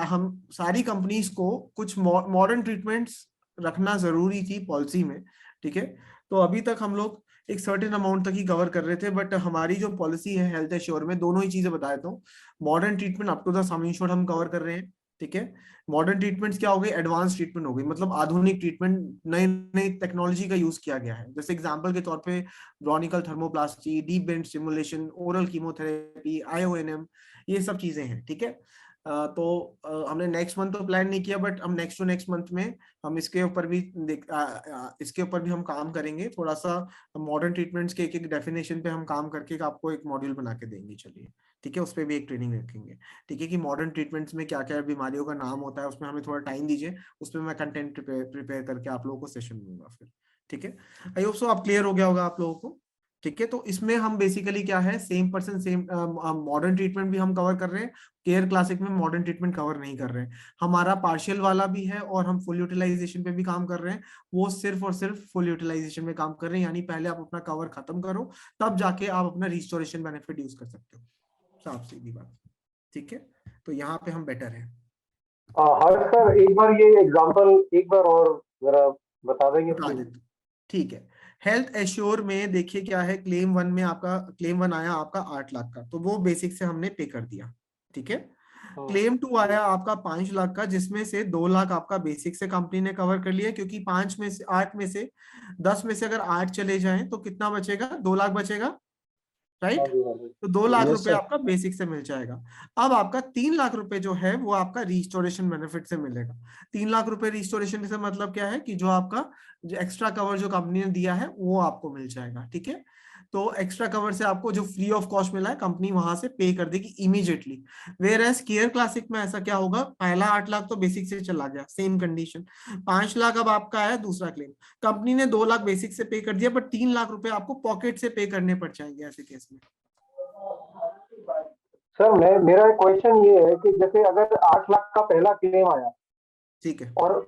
हम सारी कंपनीज को कुछ मॉडर्न ट्रीटमेंट्स रखना जरूरी थी पॉलिसी में। ठीक है, तो अभी तक हम लोग एक सर्टेन अमाउंट तक ही कवर कर रहे थे, बट हमारी जो पॉलिसी है हेल्थ एश्योर में दोनों ही चीजें बता देता हूँ। Modern treatment up to the sum insured हम कवर कर रहे हैं। ठीक है, मॉडर्न ट्रीटमेंट्स क्या हो गई, एडवांस ट्रीटमेंट हो गई, मतलब आधुनिक ट्रीटमेंट, नई नई टेक्नोलॉजी का यूज किया गया है। जैसे एग्जांपल के तौर पे bronchial thermoplasty, deep brain stimulation, oral chemotherapy, IONM, ये सब चीजें हैं। ठीक है, तो हमने नेक्स्ट मंथ तो प्लान नहीं किया, बट हम नेक्स्ट टू नेक्स्ट मंथ में हम इसके ऊपर भी हम काम करेंगे। थोड़ा सा मॉडर्न ट्रीटमेंट्स के एक डेफिनेशन पे हम काम करके आपको एक मॉड्यूल बना के देंगे। चलिए ठीक है, उस पर भी एक ट्रेनिंग रखेंगे। ठीक है, कि मॉडर्न ट्रीटमेंट्स में क्या क्या बीमारियों का नाम होता है, उसमें हमें थोड़ा टाइम दीजिए, उसमें मैं कंटेंट प्रिपेयर करके आप लोगों को सेशन दूंगा फिर। ठीक है, आई होप सो आप क्लियर हो गया होगा आप लोगों को। ठीक है, तो इसमें हम बेसिकली क्या है, same person same modern treatment भी हम कवर कर रहे हैं, केयर क्लासिक में मॉडर्न ट्रीटमेंट कवर नहीं कर रहे हैं। हमारा पार्शियल वाला भी है और हम फुल यूटिलाइजेशन पे भी काम कर रहे हैं। वो सिर्फ और सिर्फ फुल यूटिलाइजेशन में काम कर रहे हैं, यानी पहले आप अपना कवर खत्म करो, तब जाके आप अपना रिस्टोरेशन बेनिफिट यूज कर सकते हो। साफ सीधी बात। ठीक है, तो यहाँ पे हम बेटर है।
हर्ष सर, एक बार ये एग्जांपल एक बार और जरा बता देंगे।
ठीक है, हेल्थ एश्योर में देखिए क्या है, क्लेम 1 में आपका क्लेम 1 आया आपका 8 लाख का, तो वो बेसिक से हमने पे कर दिया। ठीक है, क्लेम 2 आया आपका 5 लाख का, जिसमें से 2 लाख आपका बेसिक से कंपनी ने कवर कर लिया, क्योंकि 5 में से 8 में से 10 में से अगर 8 चले जाएं तो कितना बचेगा, 2 लाख बचेगा, राइट। तो 2 लाख
Yes,
रुपए
sir.
आपका बेसिक से मिल जाएगा। अब आपका 3 लाख रुपए जो है वो आपका रिस्टोरेशन बेनिफिट से मिलेगा। 3 लाख रुपए रिस्टोरेशन से मतलब क्या है कि जो आपका जो एक्स्ट्रा कवर जो कंपनी ने दिया है वो आपको मिल जाएगा, ठीक है। तो एक्स्ट्रा कवर से आपको जो फ्री ऑफ कॉस्ट मिला है कंपनी वहां से पे कर देगी immediately. Whereas care classic में ऐसा क्या होगा, पहला 8 लाख तो बेसिक से चला गया, सेम कंडीशन, 5 लाख अब आपका आया दूसरा क्लेम, कंपनी ने 2 लाख बेसिक से पे कर दिया, बट 3 लाख रुपए आपको पॉकेट से पे करने पड़ जाएंगे ऐसे केस में।
सर मेरा क्वेश्चन ये है कि जैसे अगर 8 लाख का पहला क्लेम आया,
ठीक है,
और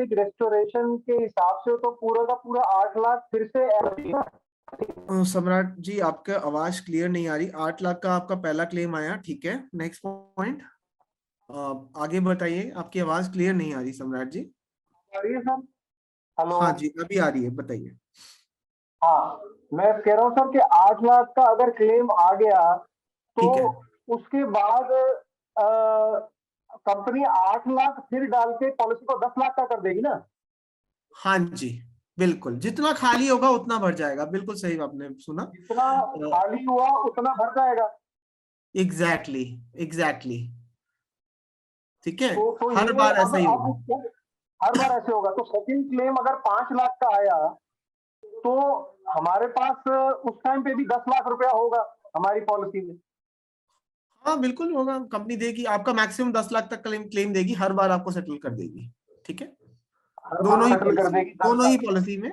रेस्टोरेशन के हिसाब से तो पूरा का पूरा 8 लाख फिर से।
सम्राट जी आपका आवाज क्लियर नहीं आ रही। 8 लाख का आपका पहला क्लेम आया, ठीक है, नेक्स्ट पॉइंट आगे बताइए, आपकी आवाज क्लियर नहीं आ रही सम्राट जी।
आ रही है सर? हेलो।
हाँ जी अभी आ रही है, बताइए।
हाँ, मैं कह रहा हूँ सर कि 8 लाख का अगर क्लेम आ गया
ठीक है,
तो उसके बाद कंपनी 8 लाख फिर डाल के पॉलिसी को 10 लाख का कर देगी ना?
हाँ जी बिल्कुल, जितना खाली होगा उतना भर जाएगा, बिल्कुल सही आपने सुना,
जितना खाली हुआ उतना भर जाएगा।
एग्जैक्टली एग्जैक्टली, ठीक है,
तो
हर
ये
बार
अब
ऐसा ही होगा।
हर बार ऐसे होगा। तो सेकंड क्लेम अगर 5 लाख का आया तो हमारे पास उस टाइम पे भी 10 लाख रुपया होगा हमारी पॉलिसी में।
हाँ बिल्कुल होगा, कंपनी देगी आपका मैक्सिमम 10 लाख तक क्लेम देगी, हर बार आपको सेटल कर देगी, ठीक है,
हर
दोनों
बार
ही
सेटल कर
पॉलिसी,
देगी 10
दोनों ही
लाख।
पॉलिसी में।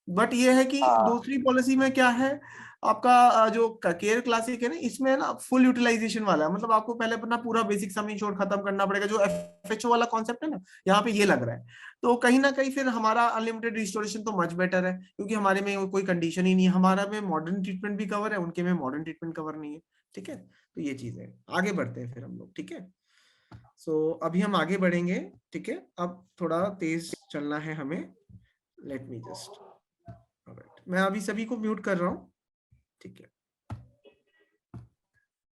बट ये है कि
हाँ,
दूसरी पॉलिसी में क्या है आपका जो केयर क्लासिक है ना, इसमें ना फुल यूटिलाइजेशन वाला है, मतलब आपको पहले अपना पूरा बेसिक सम इंश्योर्ड खत्म करना पड़ेगा, जो एफएचओ वाला कॉन्सेप्ट है ना, यहाँ पे ये लग रहा है। तो कहीं ना कहीं फिर हमारा अनलिमिटेड रिस्टोरेशन तो मच बेटर है, क्योंकि हमारे में कोई कंडीशन ही नहीं है, हमारा में मॉडर्न ट्रीटमेंट भी कवर है, उनके में मॉडर्न ट्रीटमेंट कवर नहीं है, ठीक है। तो ये चीज है, आगे बढ़ते हैं फिर हम लोग, ठीक है। सो अभी हम आगे बढ़ेंगे, ठीक है, अब थोड़ा तेज चलना है हमें, लेट मी जस्ट, मैं अभी सभी को म्यूट कर रहा हूँ, ठीक है,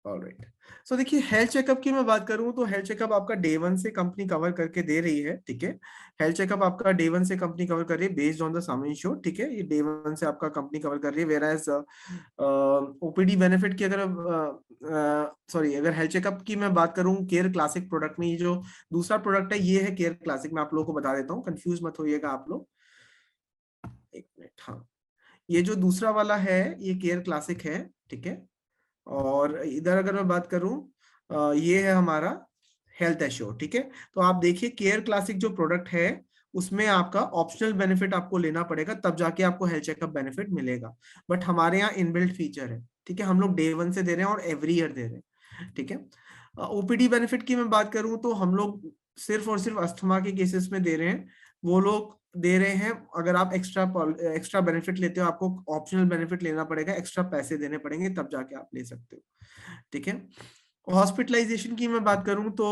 ऑलराइट। सो देखिए हेल्थ चेकअप की मैं बात करूं तो हेल्थ चेकअप आपका डे 1 से कंपनी कवर करके दे रही है, ठीक है। हेल्थ चेकअप आपका डे 1 से कंपनी कवर कर रही है based on the sum insured, ठीक है, ये डे 1 से आपका कंपनी कवर कर रही है। वेयर एज ओपीडी बेनिफिट की अगर सॉरी अगर हेल्थ चेकअप की मैं बात करूं केयर क्लासिक प्रोडक्ट में, ये जो दूसरा प्रोडक्ट है ये है केयर क्लासिक, मैं आप लोगों को बता देता हूँ, कंफ्यूज मत होइएगा आप लोग, एक मिनट। हाँ, ये जो दूसरा वाला है ये केयर क्लासिक है, ठीक है, और इधर अगर मैं बात करूं ये है हमारा हेल्थ एश्योर, ठीक है। तो आप देखिए केयर क्लासिक जो प्रोडक्ट है उसमें आपका ऑप्शनल बेनिफिट आपको लेना पड़ेगा, तब जाके आपको हेल्थ चेकअप बेनिफिट मिलेगा, बट हमारे यहाँ इनबिल्ट फीचर है, ठीक है, हम लोग डे 1 से दे रहे हैं और एवरी ईयर दे रहे हैं, ठीक है। ओपीडी बेनिफिट की मैं बात करूं तो हम लोग सिर्फ और सिर्फ अस्थमा के केसेस में दे रहे हैं, वो लोग दे रहे हैं, अगर आप एक्स्ट्रा बेनिफिट लेते हो आपको ऑप्शनल बेनिफिट लेना पड़ेगा, एक्स्ट्रा पैसे देने पड़ेंगे तब जाके आप ले सकते हो, ठीक है। हॉस्पिटलाइजेशन की मैं बात करूं तो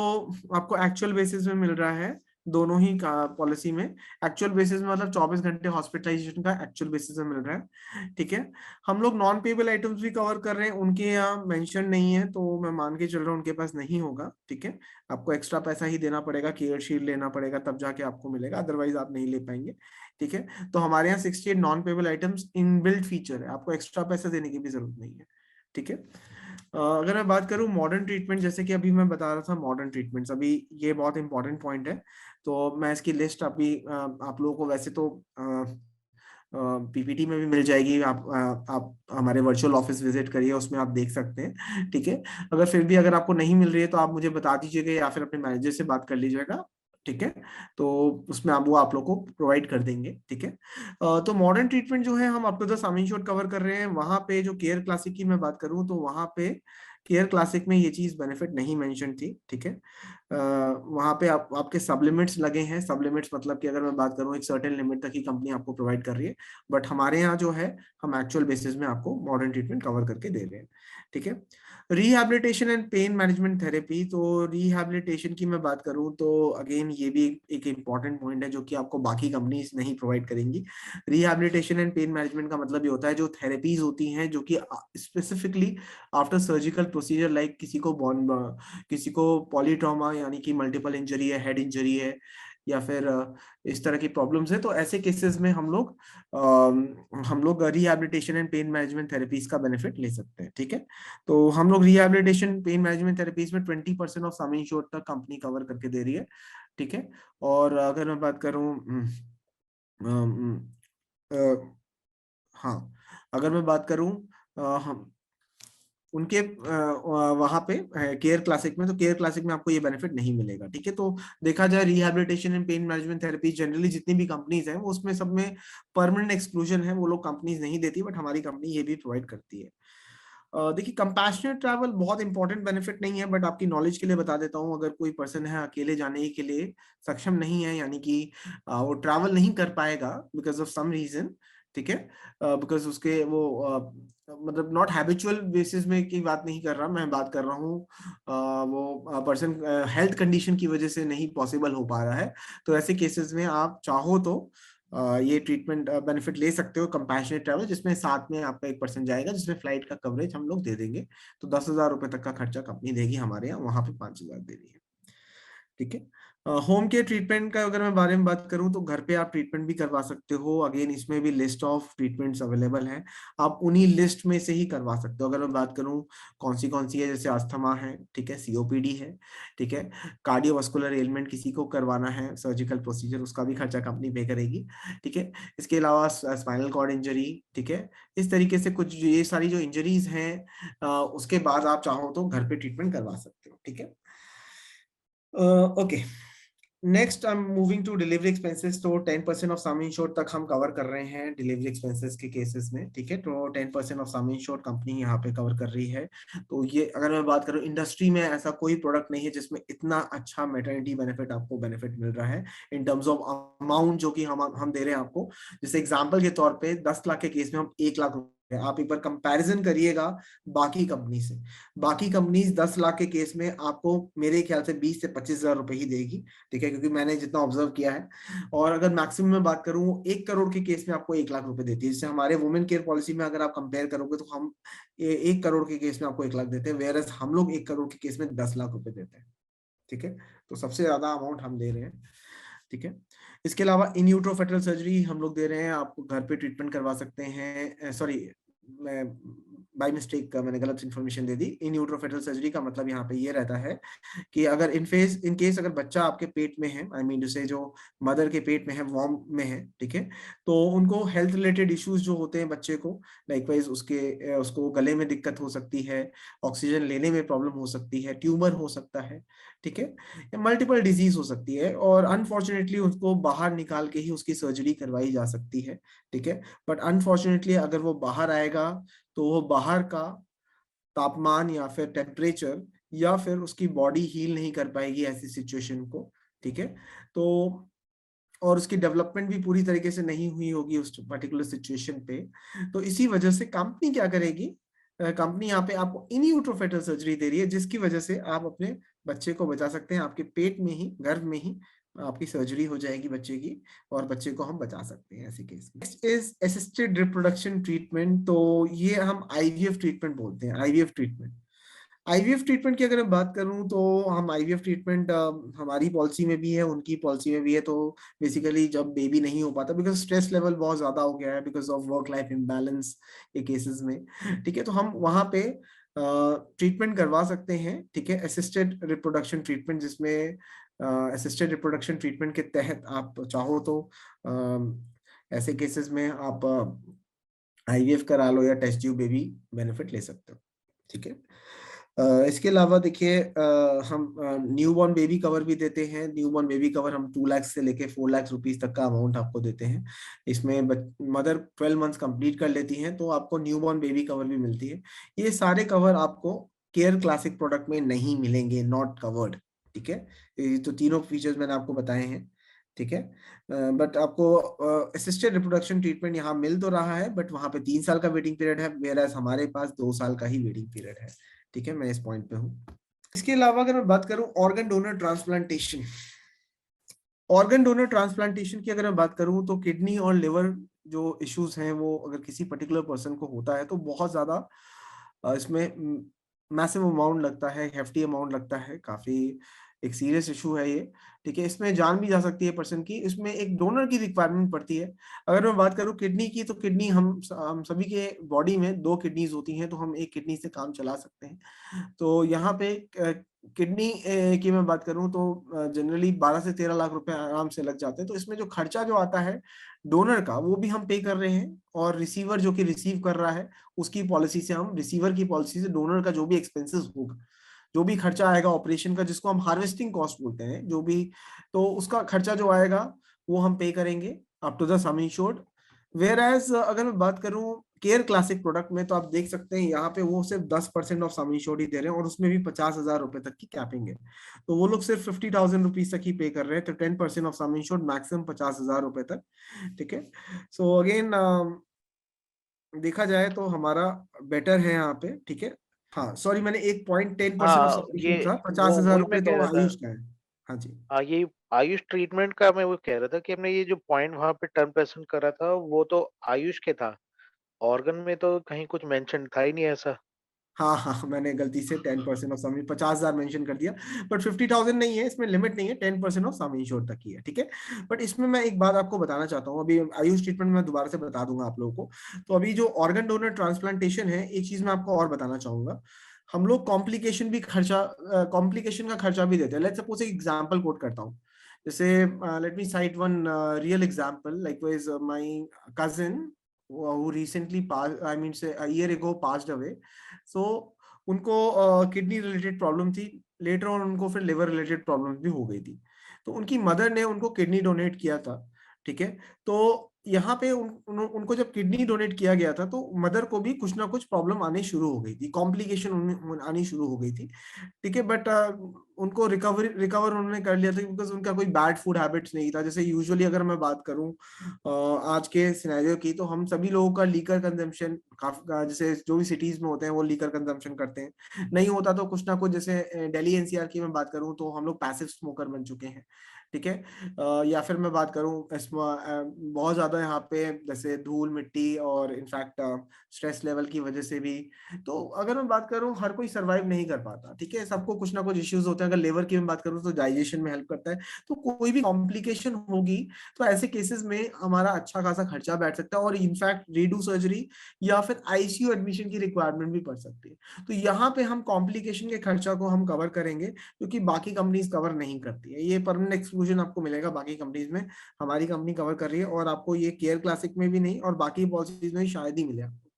आपको एक्चुअल बेसिस में मिल रहा है, दोनों ही पॉलिसी में एक्चुअल बेसिस में, मतलब 24 घंटे हॉस्पिटलाइजेशन का एक्चुअल बेसिस में मिल रहा है, ठीक है। हम लोग नॉन पेबल आइटम्स भी कवर कर रहे हैं, उनके यहाँ मेंशन नहीं है तो मैं मान के चल रहा हूँ उनके पास नहीं होगा, ठीक है। आपको एक्स्ट्रा पैसा ही देना पड़ेगा, केयर शीट लेना पड़ेगा तब जाके आपको मिलेगा, अदरवाइज आप नहीं ले पाएंगे, ठीक है। तो हमारे यहाँ 68 non payable items inbuilt feature है, आपको एक्स्ट्रा पैसा देने की भी जरूरत नहीं है, ठीक है। अगर मैं बात करूं मॉडर्न ट्रीटमेंट, जैसे कि अभी मैं बता रहा था मॉडर्न ट्रीटमेंट्स, अभी ये बहुत इंपॉर्टेंट पॉइंट है, तो मैं इसकी लिस्ट अभी आप लोगों को वैसे तो पीपीटी में भी मिल जाएगी, आप हमारे वर्चुअल ऑफिस विजिट करिए, उसमें आप देख सकते हैं, ठीक है। अगर फिर भी अगर आपको नहीं मिल रही है तो आप मुझे बता दीजिएगा या फिर अपने मैनेजर से बात कर लीजिएगा, ठीक है, तो उसमें वो आप लोग को प्रोवाइड कर देंगे, ठीक है। तो मॉडर्न ट्रीटमेंट जो है हम up to the sum insured cover कर रहे हैं, वहां पे जो केयर क्लासिक की मैं बात करूं तो वहां पे केयर क्लासिक में ये चीज बेनिफिट नहीं मेंशन थी, ठीक है। वहां पे आपके सब लिमिट्स लगे हैं। सब लिमिट्स मतलब कि अगर मैं बात करूं एक सर्टेन लिमिट तक ही कंपनी आपको प्रोवाइड कर रही है, बट हमारे यहाँ जो है हम एक्चुअल बेसिस में आपको मॉडर्न ट्रीटमेंट कवर करके दे रहे हैं, ठीक है। Rehabilitation and pain management therapy, तो रिहैबिलिटेशन की मैं बात करूं तो अगेन ये भी एक इम्पॉर्टेंट पॉइंट है जो कि आपको बाकी कंपनीज नहीं प्रोवाइड करेंगी। रिहैबिलिटेशन एंड पेन मैनेजमेंट का मतलब ये होता है जो थेरेपीज होती हैं जो कि specifically after surgical procedure, like किसी को पॉलीट्रॉमा यानी कि मल्टीपल इंजरी है, हेड इंजरी है, या फिर इस तरह की प्रॉब्लम्स है, तो ऐसे केसेस में हम लोग rehabilitation and pain management therapies का बेनिफिट ले सकते हैं, ठीक है। तो हम लोग रिहैबिलिटेशन पेन मैनेजमेंट थेरेपीज में 20% ऑफ सम इंश्योर्ड तक कंपनी कवर करके दे रही है, ठीक है। और अगर मैं बात करूं हाँ, अगर मैं बात करूं हम उनके वहां पे केयर क्लासिक में, तो केयर क्लासिक में आपको ये बेनिफिट नहीं मिलेगा, ठीक है। तो देखा जाए rehabilitation and pain management therapy generally जितनी भी कंपनीज हैं वो उसमें सब में परमानेंट एक्सक्लूजन है, वो लोग कंपनीज नहीं देती, बट हमारी कंपनी ये भी प्रोवाइड करती है। देखिए कंपैशनेट ट्रैवल बहुत इंपॉर्टेंट बेनिफिट नहीं है, बट आपकी नॉलेज के लिए बता देता हूँ। अगर कोई पर्सन है अकेले जाने के लिए सक्षम नहीं है, यानी कि वो ट्रैवल नहीं कर पाएगा बिकॉज ऑफ सम रीजन, ठीक है, बिकॉज उसके वो मतलब नॉट हैबिचुअल बेसिस में की बात नहीं कर रहा, मैं बात कर रहा हूँ वो पर्सन हेल्थ कंडीशन की वजह से नहीं पॉसिबल हो पा रहा है, तो ऐसे केसेस में आप चाहो तो ये ट्रीटमेंट बेनिफिट ले सकते हो कंपैशनेट ट्रैवल, जिसमें साथ में आपका एक पर्सन जाएगा, जिसमें फ्लाइट का कवरेज हम लोग दे देंगे। तो 10,000 रुपए तक का खर्चा कंपनी देगी हमारे यहाँ, वहां पे 5,000 दे रही है, ठीक है। होम केयर ट्रीटमेंट का अगर मैं बारे में बात करूं तो घर पे आप ट्रीटमेंट भी करवा सकते हो। अगेन इसमें भी लिस्ट ऑफ ट्रीटमेंट्स अवेलेबल है, आप उन्हीं लिस्ट में से ही करवा सकते हो। अगर मैं बात करूं कौन सी है, जैसे अस्थमा है, ठीक है, सीओपीडी है, ठीक है, कार्डियोवास्कुलर एलिमेंट किसी को करवाना है सर्जिकल प्रोसीजर, उसका भी खर्चा कंपनी पे करेगी, ठीक है। इसके अलावा स्पाइनल कॉर्ड इंजरी, ठीक है, इस तरीके से कुछ ये सारी जो इंजरीज हैं उसके बाद आप चाहो तो घर पे ट्रीटमेंट करवा सकते हो, ठीक है। Okay, next I am moving to delivery expenses. तो 10% ऑफ सम इंश्योर्ड तक हम कवर कर रहे हैं डिलीवरी एक्सपेंसेस के केसेस में, ठीक है। तो 10% ऑफ सम इंश्योर्ड कंपनी यहाँ पे कवर कर रही है। तो ये अगर मैं बात करूँ इंडस्ट्री में ऐसा कोई प्रोडक्ट नहीं है जिसमें इतना अच्छा मैटरनिटी बेनिफिट आपको बेनिफिट मिल रहा है इन टर्म्स ऑफ अमाउंट जो कि हम दे रहे हैं आपको। जैसे एग्जाम्पल के तौर पर 10 लाख के केस में हम 1 लाख, आप एक बार कंपैरिजन करिएगा बाकी कंपनी से। बाकी कंपनीज 10 लाख के केस में आपको मेरे ख्याल से 20 से 25,000 रुपए ही देगी, ठीक है, क्योंकि मैंने जितना ऑब्जर्व किया है। और अगर मैक्सिमम में बात करूं 1 करोड़ के केस में आपको 1 लाख रुपए देती है। जैसे हमारे वुमेन केयर पॉलिसी में अगर आप कंपेयर करोगे तो हम 1 करोड़ के केस में आपको 1 लाख देते हैं, वेयरएज हम लोग 1 करोड़ के केस में 10 लाख रुपए देते हैं, ठीक है। तो सबसे ज्यादा अमाउंट हम दे रहे हैं, ठीक है। इसके अलावा इन यूट्रो फेटरल सर्जरी हम लोग दे रहे हैं, आप घर पे ट्रीटमेंट करवा सकते हैं। सॉरी, मैं बाय मिस्टेक मैंने गलत इन्फॉर्मेशन दे दी। इन यूट्रो फेटरल सर्जरी का मतलब यहाँ पे ये रहता है कि अगर इन केस अगर बच्चा आपके पेट में है, आई मीन जैसे जो मदर के पेट में है, वॉर्म में है, ठीक है, तो उनको हेल्थ रिलेटेड इश्यूज जो होते हैं बच्चे को, लाइकवाइज उसको गले में दिक्कत हो सकती है, ऑक्सीजन लेने में प्रॉब्लम हो सकती है, ट्यूमर हो सकता है, ठीक है, मल्टीपल डिजीज हो सकती है, और अनफॉर्चुनेटली उसको बाहर निकाल के ही उसकी सर्जरी करवाई जा सकती है, ठीक है। बट अनफॉर्चुनेटली अगर वो बाहर आएगा तो वो बाहर का तापमान या फिर टेम्परेचर या फिर उसकी बॉडी हील नहीं कर पाएगी ऐसी सिचुएशन को, ठीक है। तो और उसकी डेवलपमेंट भी पूरी तरीके से नहीं हुई होगी उस पर्टिकुलर सिचुएशन पे। तो इसी वजह से कंपनी क्या करेगी, कंपनी यहाँ पे आपको इन यूट्रो फेटल सर्जरी दे रही है, जिसकी वजह से आप अपने बच्चे को बचा सकते हैं। आपके पेट में ही, गर्भ में ही आपकी सर्जरी हो जाएगी बच्चे की, और बच्चे को हम बचा सकते हैं ऐसे केस में। Next is assisted reproduction treatment. तो ये हम आईवीएफ ट्रीटमेंट बोलते हैं। आईवीएफ ट्रीटमेंट की अगर मैं बात करूं तो हम आईवीएफ ट्रीटमेंट हमारी पॉलिसी में भी है, उनकी पॉलिसी में भी है। तो बेसिकली जब बेबी नहीं हो पाता बिकॉज स्ट्रेस लेवल बहुत ज्यादा हो गया है because of work life imbalance के केसेस में, ठीक है, तो हम वहां पे ट्रीटमेंट करवा सकते हैं, ठीक है, असिस्टेड रिप्रोडक्शन ट्रीटमेंट, जिसमें असिस्टेड रिप्रोडक्शन ट्रीटमेंट के तहत आप चाहो तो ऐसे केसेस में आप आईवीएफ करा लो या टेस्ट ट्यूब बेबी बेनिफिट ले सकते हो, ठीक है। इसके अलावा देखिए हम न्यूबॉर्न बेबी कवर भी देते हैं। न्यूबॉर्न बेबी कवर हम 2 लाख से लेके 4 लाख रुपीस तक का अमाउंट आपको देते हैं। इसमें मदर 12 मंथ्स कंप्लीट कर लेती हैं तो आपको न्यूबॉर्न बेबी कवर भी मिलती है। ये सारे कवर आपको केयर क्लासिक प्रोडक्ट में नहीं मिलेंगे, नॉट कवर्ड। ठीक है, ये तो तीनों फीचर्स मैंने आपको बताए हैं। ठीक है, बट आपको असिस्टेड रिप्रोडक्शन ट्रीटमेंट यहाँ मिल तो रहा है, बट वहां पे 3 साल का वेटिंग पीरियड है, वेयरएज हमारे पास 2 साल का ही वेटिंग पीरियड है। ठीक है, मैं इस पॉइंट पे हूँ। इसके अलावा अगर मैं बात करूं organ donor transplantation, organ donor transplantation की अगर मैं बात करूं तो किडनी और लिवर जो इश्यूज हैं वो अगर किसी पर्टिकुलर पर्सन को होता है तो बहुत ज्यादा इसमें मैसिव अमाउंट लगता है, हेफ्टी अमाउंट लगता है, काफी एक सीरियस इशू है ये। ठीक है, इसमें जान भी जा सकती है पर्सन की, इसमें एक डोनर की रिक्वायरमेंट पड़ती है। अगर मैं बात करूं किडनी की, तो किडनी हम सभी के बॉडी में 2 किडनीज होती हैं, तो हम एक किडनी से काम चला सकते हैं। तो यहाँ पे किडनी की मैं बात करूं तो जनरली 12 से 13 लाख रुपए आराम से लग जाते हैं। तो इसमें जो खर्चा जो आता है डोनर का वो भी हम पे कर रहे हैं, और रिसीवर जो कि रिसीव कर रहा है उसकी पॉलिसी से, हम रिसीवर की पॉलिसी से डोनर का जो भी एक्सपेंसेस होगा, जो भी खर्चा आएगा ऑपरेशन का, जिसको हम हार्वेस्टिंग कॉस्ट बोलते हैं, जो भी, तो उसका खर्चा जो आएगा वो हम पे करेंगे up to the sum insured. Whereas अगर मैं बात करूं केयर क्लासिक प्रोडक्ट में, तो आप देख सकते हैं यहाँ पे वो सिर्फ 10% ऑफ सम इंश्योर्ड ही दे रहे हैं, और उसमें भी 50,000 रुपए तक की कैपिंग है। तो वो लोग सिर्फ 50,000 रुपीज तक ही पे कर रहे हैं, तो 10% ऑफ सम इंश्योर्ड, मैक्सिमम 50,000 रुपए तक। ठीक है, सो अगेन देखा जाए तो हमारा बेटर है यहाँ पे। ठीक है, हाँ सॉरी, मैंने एक पॉइंट 10% ऑफ
हाँ,
सम
ये
इंश्योर्ड था,
वो
50,000
वही मैं
रुपए
कह
तो
रहा था।
आयुष का है। हाँ जी।
ये आयुष ट्रीटमेंट का मैं वो कह रहा था कि हमने ये जो पॉइंट वहां पे 10% करा था वो तो आयुष के था, ऑर्गन में तो कहीं कुछ मेंशन था ही नहीं ऐसा।
हाँ हाँ, मैंने गलती से 10% ऑफ सम 50,000 मेंशन कर दिया, बट 50,000 नहीं है, इसमें लिमिट नहीं है, 10% ऑफ सम इंश्योर्ड तक ही है। ठीक है, बट इसमें मैं एक बात आपको बताना चाहता हूँ, अभी आयुष ट्रीटमेंट में दोबारा से बता दूंगा आप लोगों को। तो अभी जो ऑर्गन डोनर ट्रांसप्लांटेशन है, एक चीज मैं आपको और बताना चाहूंगा, हम लोग कॉम्प्लिकेशन भी खर्चा, कॉम्प्लिकेशन का खर्चा भी देते हैं। लेट्स सपोज एक एग्जांपल कोट करता हूँ, जैसे let me site one real example, like wise my cousin who recently passed, I mean say a year ago passed away. So उनको किडनी रिलेटेड प्रॉब्लम थी, लेटर ऑन उनको फिर liver related problem भी हो गई थी, तो उनकी मदर ने उनको किडनी डोनेट किया था। ठीक है, तो यहाँ पे उनको जब किडनी डोनेट किया गया था, तो मदर को भी कुछ ना कुछ प्रॉब्लम आनी शुरू हो गई थी, कॉम्प्लिकेशन आनी शुरू हो गई थी। ठीक है, बट उनको रिकवर उन्होंने कर लिया था, बिकॉज उनका कोई बैड फूड हैबिट्स नहीं था। जैसे यूजुअली अगर मैं बात करूं आज के सिनेरियो की, तो हम सभी लोगों का लीकर कंजम्पशन काफी, जैसे जो भी सिटीज में होते हैं वो लीकर कंजम्पशन करते हैं, नहीं होता तो कुछ ना कुछ, जैसे दिल्ली एनसीआर की मैं बात करूं तो हम लोग पैसिव स्मोकर बन चुके हैं। ठीक है, या फिर मैं बात करूं बहुत ज्यादा यहाँ पे जैसे धूल मिट्टी और इनफैक्ट स्ट्रेस लेवल की वजह से भी, तो अगर मैं बात करूं हर कोई सरवाइव नहीं कर पाता। ठीक है, सबको कुछ ना कुछ इश्यूज होते हैं। अगर लिवर की मैं बात करूं तो डाइजेशन में हेल्प करता है, तो कोई भी कॉम्प्लिकेशन होगी तो ऐसे केसेस में हमारा अच्छा खासा खर्चा बैठ सकता है, और इनफैक्ट रीडू सर्जरी या फिर आईसीयू एडमिशन की रिक्वायरमेंट भी पड़ सकती है। तो यहाँ पे हम कॉम्प्लिकेशन के खर्चा को हम कवर करेंगे, क्योंकि बाकी कंपनीज कवर नहीं करती है। ये परमानेंट एक्सक्लूजन आपको मिलेगा बाकी कंपनीज में, हमारी कंपनी कवर कर रही है, और आपको ये केयर क्लासिक में भी नहीं, और बाकी पॉलिसीज में शायद ही मिले आपको।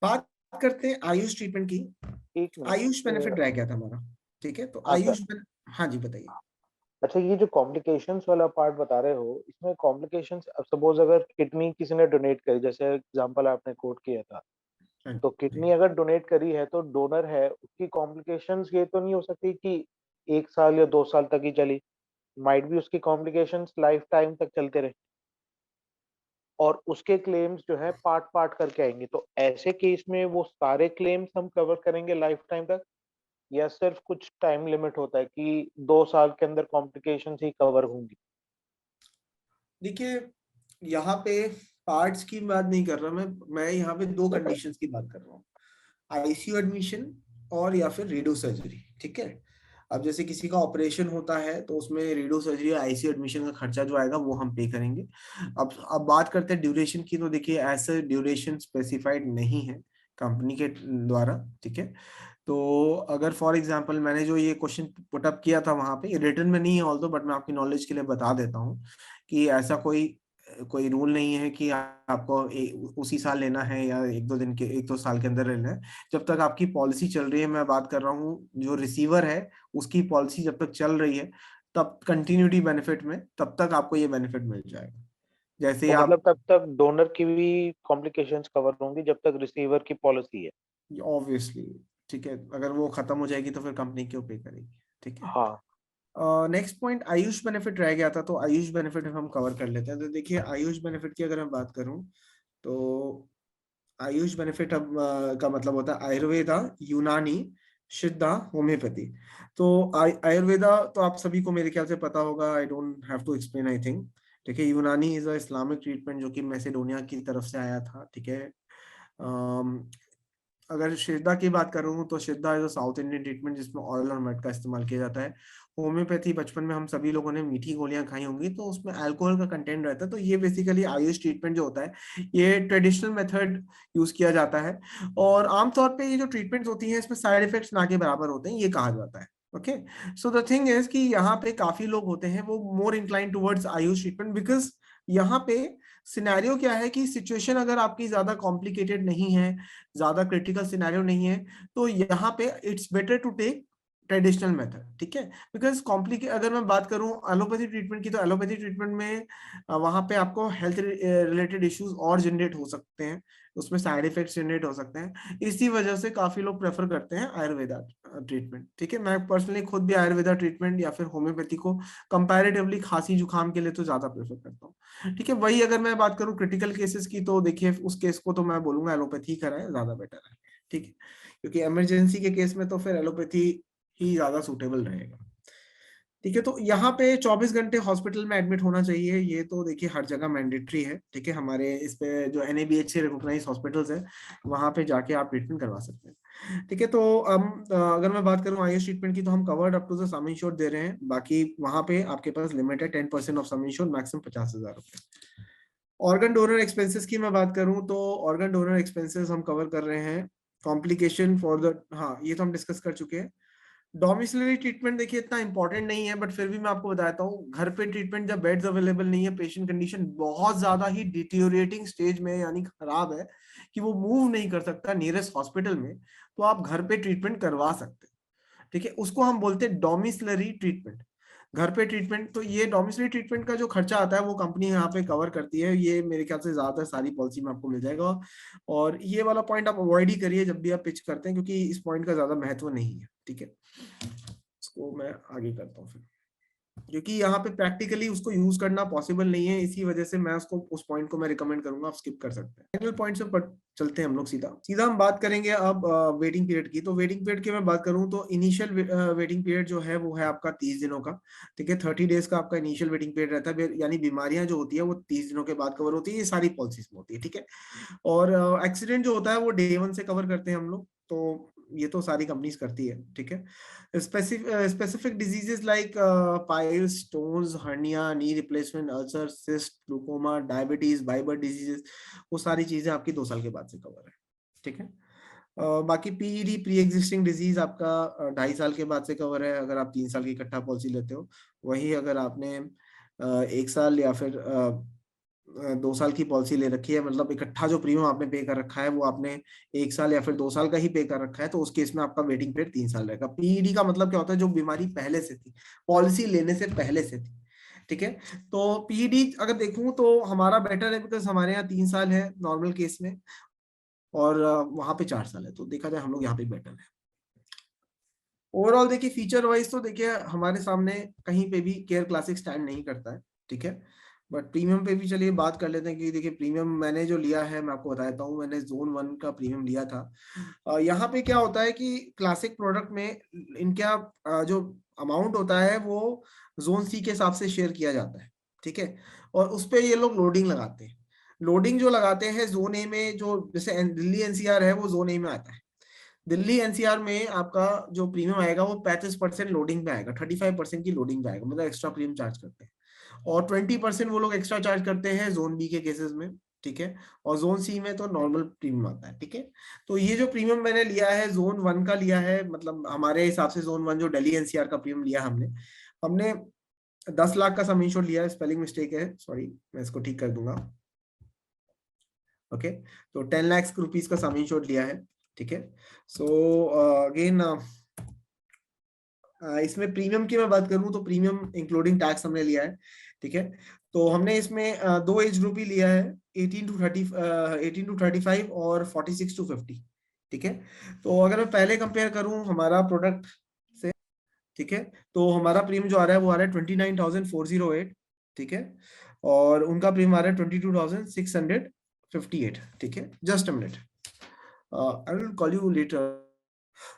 बात करते हैं आयुष ट्रीटमेंट की।
एक मिनट।
आयुष बेनिफिट रह गया था हमारा। ठीक है, तो
हाँ सर।
हाँ जी बताइए।
अच्छा, ये जो कॉम्प्लिकेशंस वाला पार्ट बता रहे हो, इसमें कॉम्प्लिकेशंस, अब सपोज अगर किडनी किसी ने डोनेट करी, जैसे एग्जांपल आपने कोट किया था,
हाँ
तो
जी।
किडनी अगर डोनेट करी है तो डोनर है, उसकी कॉम्प्लिकेशंस ये तो नहीं हो सकती कि 1 साल या 2 साल तक ही चली, माइट भी उसकी कॉम्प्लिकेशंस लाइफ टाइम तक चलते रहे, और उसके क्लेम्स जो है पार्ट पार्ट करके आएंगे, तो ऐसे केस में वो सारे क्लेम्स हम कवर करेंगे लाइफ टाइम तक, या सिर्फ कुछ टाइम लिमिट होता है कि 2 साल के अंदर कॉम्प्लिकेशंस ही कवर होंगी?
देखिए, यहाँ पे पार्ट्स की बात नहीं कर रहा मैं यहाँ पे 2 कंडीशंस की बात कर रहा हूँ, आईसीयू एडमिशन और या फिर रेडियो सर्जरी। ठीक है, अब जैसे किसी का ऑपरेशन होता है तो उसमें रेडियो सर्जरी या आईसीयू एडमिशन का खर्चा जो आएगा वो हम पे करेंगे। अब बात करते हैं ड्यूरेशन की, तो देखिए ऐसे ड्यूरेशन स्पेसिफाइड नहीं है कंपनी के द्वारा। ठीक है, तो अगर फॉर एग्जांपल मैंने जो ये क्वेश्चन पुट अप किया था वहां पे, रिटर्न में नहीं है ऑल्दो, बट मैं आपकी नॉलेज के लिए बता देता हूँ कि ऐसा कोई कोई रूल नहीं है कि आपको उसी साल लेना है या 1-2 दिन के 1-2 साल के अंदर लेना है। जब तक आपकी पॉलिसी चल रही है, मैं बात कर रहा हूँ जो रिसीवर है उसकी पॉलिसी जब तक चल रही है, तब कंटिन्यूटी बेनिफिट में तब तक आपको ये बेनिफिट मिल जाएगा। जैसे
तो
आप
मतलब तब तक डोनर की भी कॉम्प्लिकेशंस कवर होंगी जब तक रिसीवर की पॉलिसी है?
ऑब्वियसली ठीक है, अगर वो खत्म हो जाएगी तो फिर कंपनी क्यों पे करेगी, ठीक है।
हाँ
नेक्स्ट पॉइंट आयुष बेनिफिट रह गया था, तो आयुष बेनिफिट हम कवर कर लेते हैं। तो देखिए आयुष बेनिफिट की अगर मैं बात करूं तो आयुष बेनिफिट अब का मतलब होता है आयुर्वेदा, यूनानी, सिद्धा, होम्योपैथी। तो आयुर्वेदा तो आप सभी को मेरे ख्याल से पता होगा, I don't have to explain I think, ठीक है। यूनानी इज अ इस्लामिक ट्रीटमेंट जो कि मैसेडोनिया की तरफ से आया था, ठीक है। अगर सिद्धा की बात करूं तो सिद्धा is a south Indian treatment जिसमें ऑयल और मड का इस्तेमाल किया जाता है। होम्योपैथी बचपन में हम सभी लोगों ने मीठी गोलियां खाई होंगी, तो उसमें अल्कोहल का कंटेंट रहता है। तो ये बेसिकली आयुष ट्रीटमेंट जो होता है ये ट्रेडिशनल मेथड यूज किया जाता है। और आमतौर पे ये जो ट्रीटमेंट्स होती हैं इसमें साइड इफेक्ट्स ना के बराबर होते हैं, ये कहा जाता है। Okay, so the thing is कि यहाँ पे काफी लोग होते हैं वो more incline towards Ayush treatment, because यहाँ पे सिनेरियो क्या है कि सिचुएशन अगर आपकी ज्यादा कॉम्प्लिकेटेड नहीं है, ज्यादा क्रिटिकल सिनेरियो नहीं है, तो यहाँ पे it's better to take traditional method, ठीक है। बिकॉज कॉम्प्लिकेट अगर मैं बात करूं एलोपैथी ट्रीटमेंट की, तो एलोपैथी ट्रीटमेंट में वहां पे आपको हेल्थ रिलेटेड इश्यूज और जनरेट हो सकते हैं, उसमें साइड इफेक्ट्स जनरेट हो सकते हैं। इसी वजह से काफी लोग प्रेफर करते हैं आयुर्वेदा ट्रीटमेंट, ठीक है। मैं पर्सनली खुद भी आयुर्वेदा ट्रीटमेंट या फिर होम्योपैथी को कंपैरेटिवली खांसी जुकाम के लिए तो ज्यादा प्रेफर करता हूँ, ठीक है। वही अगर मैं बात करूँ क्रिटिकल केसेस की, तो देखिए उस केस को तो मैं बोलूंगा एलोपैथी कराए, ज्यादा बेटर है, ठीक है। क्योंकि इमरजेंसी के केस में तो फिर एलोपैथी ही ज्यादा सूटेबल रहेगा, ठीक है। तो यहाँ पे 24 घंटे हॉस्पिटल में एडमिट होना चाहिए, ये तो देखिए हर जगह मैंडेटरी है, ठीक है। हमारे इस पे जो NABH से रिकॉग्नाइज हॉस्पिटल्स है वहां पे जाके आप ट्रीटमेंट करवा सकते हैं, ठीक है। तो अगर मैं बात करूं आयुष ट्रीटमेंट की, तो हम covered up to the sum insured दे रहे हैं, बाकी वहां पे आपके पास लिमिट है 10% ऑफ सम इंश्योर्ड, मैक्सिमम 50,000 रुपए। ऑर्गन डोनर एक्सपेंसेस की मैं बात करूं तो ऑर्गन डोनर एक्सपेंसेस हम कवर कर रहे हैं। कॉम्प्लिकेशन फॉर द, हाँ ये तो हम डिस्कस कर चुके हैं। डोमिसिलरी ट्रीटमेंट देखिए इतना इंपॉर्टेंट नहीं है, बट फिर भी मैं आपको बताता हूँ, घर पे ट्रीटमेंट जब बेड्स अवेलेबल नहीं है, पेशेंट कंडीशन बहुत ज्यादा ही डिटीरियोरेटिंग स्टेज में यानी खराब है कि वो मूव नहीं कर सकता नियरेस्ट हॉस्पिटल में, तो आप घर पे ट्रीटमेंट करवा सकते हैं, ठीक है। उसको हम बोलते हैं डोमिसिलरी ट्रीटमेंट, घर पे ट्रीटमेंट। तो ये डोमिसिलरी ट्रीटमेंट का जो खर्चा आता है वो कंपनी यहाँ पे कवर करती है, ये मेरे ख्याल से ज्यादातर सारी पॉलिसी में आपको मिल जाएगा। और ये वाला पॉइंट आप अवॉइड ही करिए जब भी आप पिच करते हैं, क्योंकि इस पॉइंट का ज्यादा महत्व नहीं है, ठीक है। इसको मैं आगे करता हूँ फिर, क्योंकि यहाँ पे प्रैक्टिकली उसको यूज करना पॉसिबल नहीं है, इसी वजह से मैं उसको उस पॉइंट को मैं रिकमेंड करूंगा, आप स्किप कर सकते हैं। फाइनल पॉइंट से चलते हैं हम लोग सीधा सीधा हम बात करेंगे अब वेटिंग पीरियड की। तो वेटिंग पीरियड की मैं बात करूं तो इनिशियल वेटिंग पीरियड जो है वो है आपका 30 दिनों का, ठीक है। 30 डेज का आपका इनिशियल वेटिंग पीरियड रहता है, यानी बीमारियां जो होती है वो 30 दिनों के बाद कवर होती है, ये सारी पॉलिसीज में होती है, ठीक है। और एक्सीडेंट जो होता है वो डे 1 से कवर करते हैं हम लोग, तो ये तो सारी कंपनीज करती है, ठीक है। specific diseases like piles, stones, hernia, knee replacement, ulcer, cyst, glaucoma, diabetes, Weber diseases, वो सारी चीजें आपकी 2 साल के बाद से कवर है, ठीक है। बाकी PED प्री एग्जिस्टिंग डिजीज आपका 2.5 साल के बाद से कवर है, अगर आप 3 साल की इकट्ठा पॉलिसी लेते हो। वही अगर आपने 1 साल या फिर 2 साल की पॉलिसी ले रखी है, मतलब इकट्ठा जो प्रीमियम आपने पे कर रखा है वो आपने 1 साल या फिर 2 साल का ही पे कर रखा है, तो उस केस में आपका वेटिंग पीरियड 3 साल रहेगा। PED का मतलब क्या होता है, जो बीमारी पहले से थी, पॉलिसी लेने से पहले से थी, ठीक है। तो PED अगर देखूं तो हमारा बेटर है, बिकॉज हमारे यहाँ 3 साल है नॉर्मल केस में, और वहां पे 4 साल है, तो देखा जाए हम लोग यहाँ पे बेटर है। ओवरऑल देखिए फीचर वाइज तो देखिए हमारे सामने कहीं पे भी केयर क्लासिक स्टैंड नहीं करता है, ठीक है। बट प्रीमियम पे भी चलिए बात कर लेते हैं कि देखिए प्रीमियम मैंने जो लिया है मैं आपको बता देता हूँ, मैंने जोन 1 का प्रीमियम लिया था। यहाँ पे क्या होता है कि क्लासिक प्रोडक्ट में इनका जो अमाउंट होता है वो जोन C के हिसाब से शेयर किया जाता है, ठीक है। और उस पर ये लोग लोडिंग लगाते हैं, लोडिंग जो लगाते हैं जोन A में, जो जैसे दिल्ली NCR है वो जोन A में आता है। दिल्ली NCR में आपका जो प्रीमियम आएगा वो 35% लोडिंग पे आएगा, 35% की लोडिंग पे आएगा, मतलब एक्स्ट्रा प्रीमियम चार्ज करते हैं। और 20% वो लोग एक्स्ट्रा चार्ज करते हैं जोन B के केसेस में, ठीक है। और जोन C में तो नॉर्मल प्रीमियम आता है, ठीक है। तो ये जो प्रीमियम मैंने लिया है जोन 1 का लिया है, मतलब हमारे हिसाब से जोन 1 जो दिल्ली NCR का प्रीमियम लिया हमने 10 लाख का सम इंश्योर्ड लिया है, स्पेलिंग मिस्टेक है, सॉरी, मैं इसको ठीक कर दूंगा। ओके, तो 10 लाख रुपीज का सम इंश्योर्ड लिया है, ठीक है। सो अगेन इसमें प्रीमियम की मैं बात करूं तो प्रीमियम इंक्लूडिंग टैक्स हमने लिया है, ठीक है। तो हमने इसमें 2 एज ग्रुप ही लिया है, 18 to 35 और 46 to 50, ठीक है। तो अगर मैं पहले कंपेयर करूं हमारा प्रोडक्ट से, ठीक है, तो हमारा प्रीमियम जो आ रहा है वो आ रहा है 29,408, ठीक है, और उनका प्रीमियम आ रहा है 22,658, ठीक है। Just a minute, I will call you later.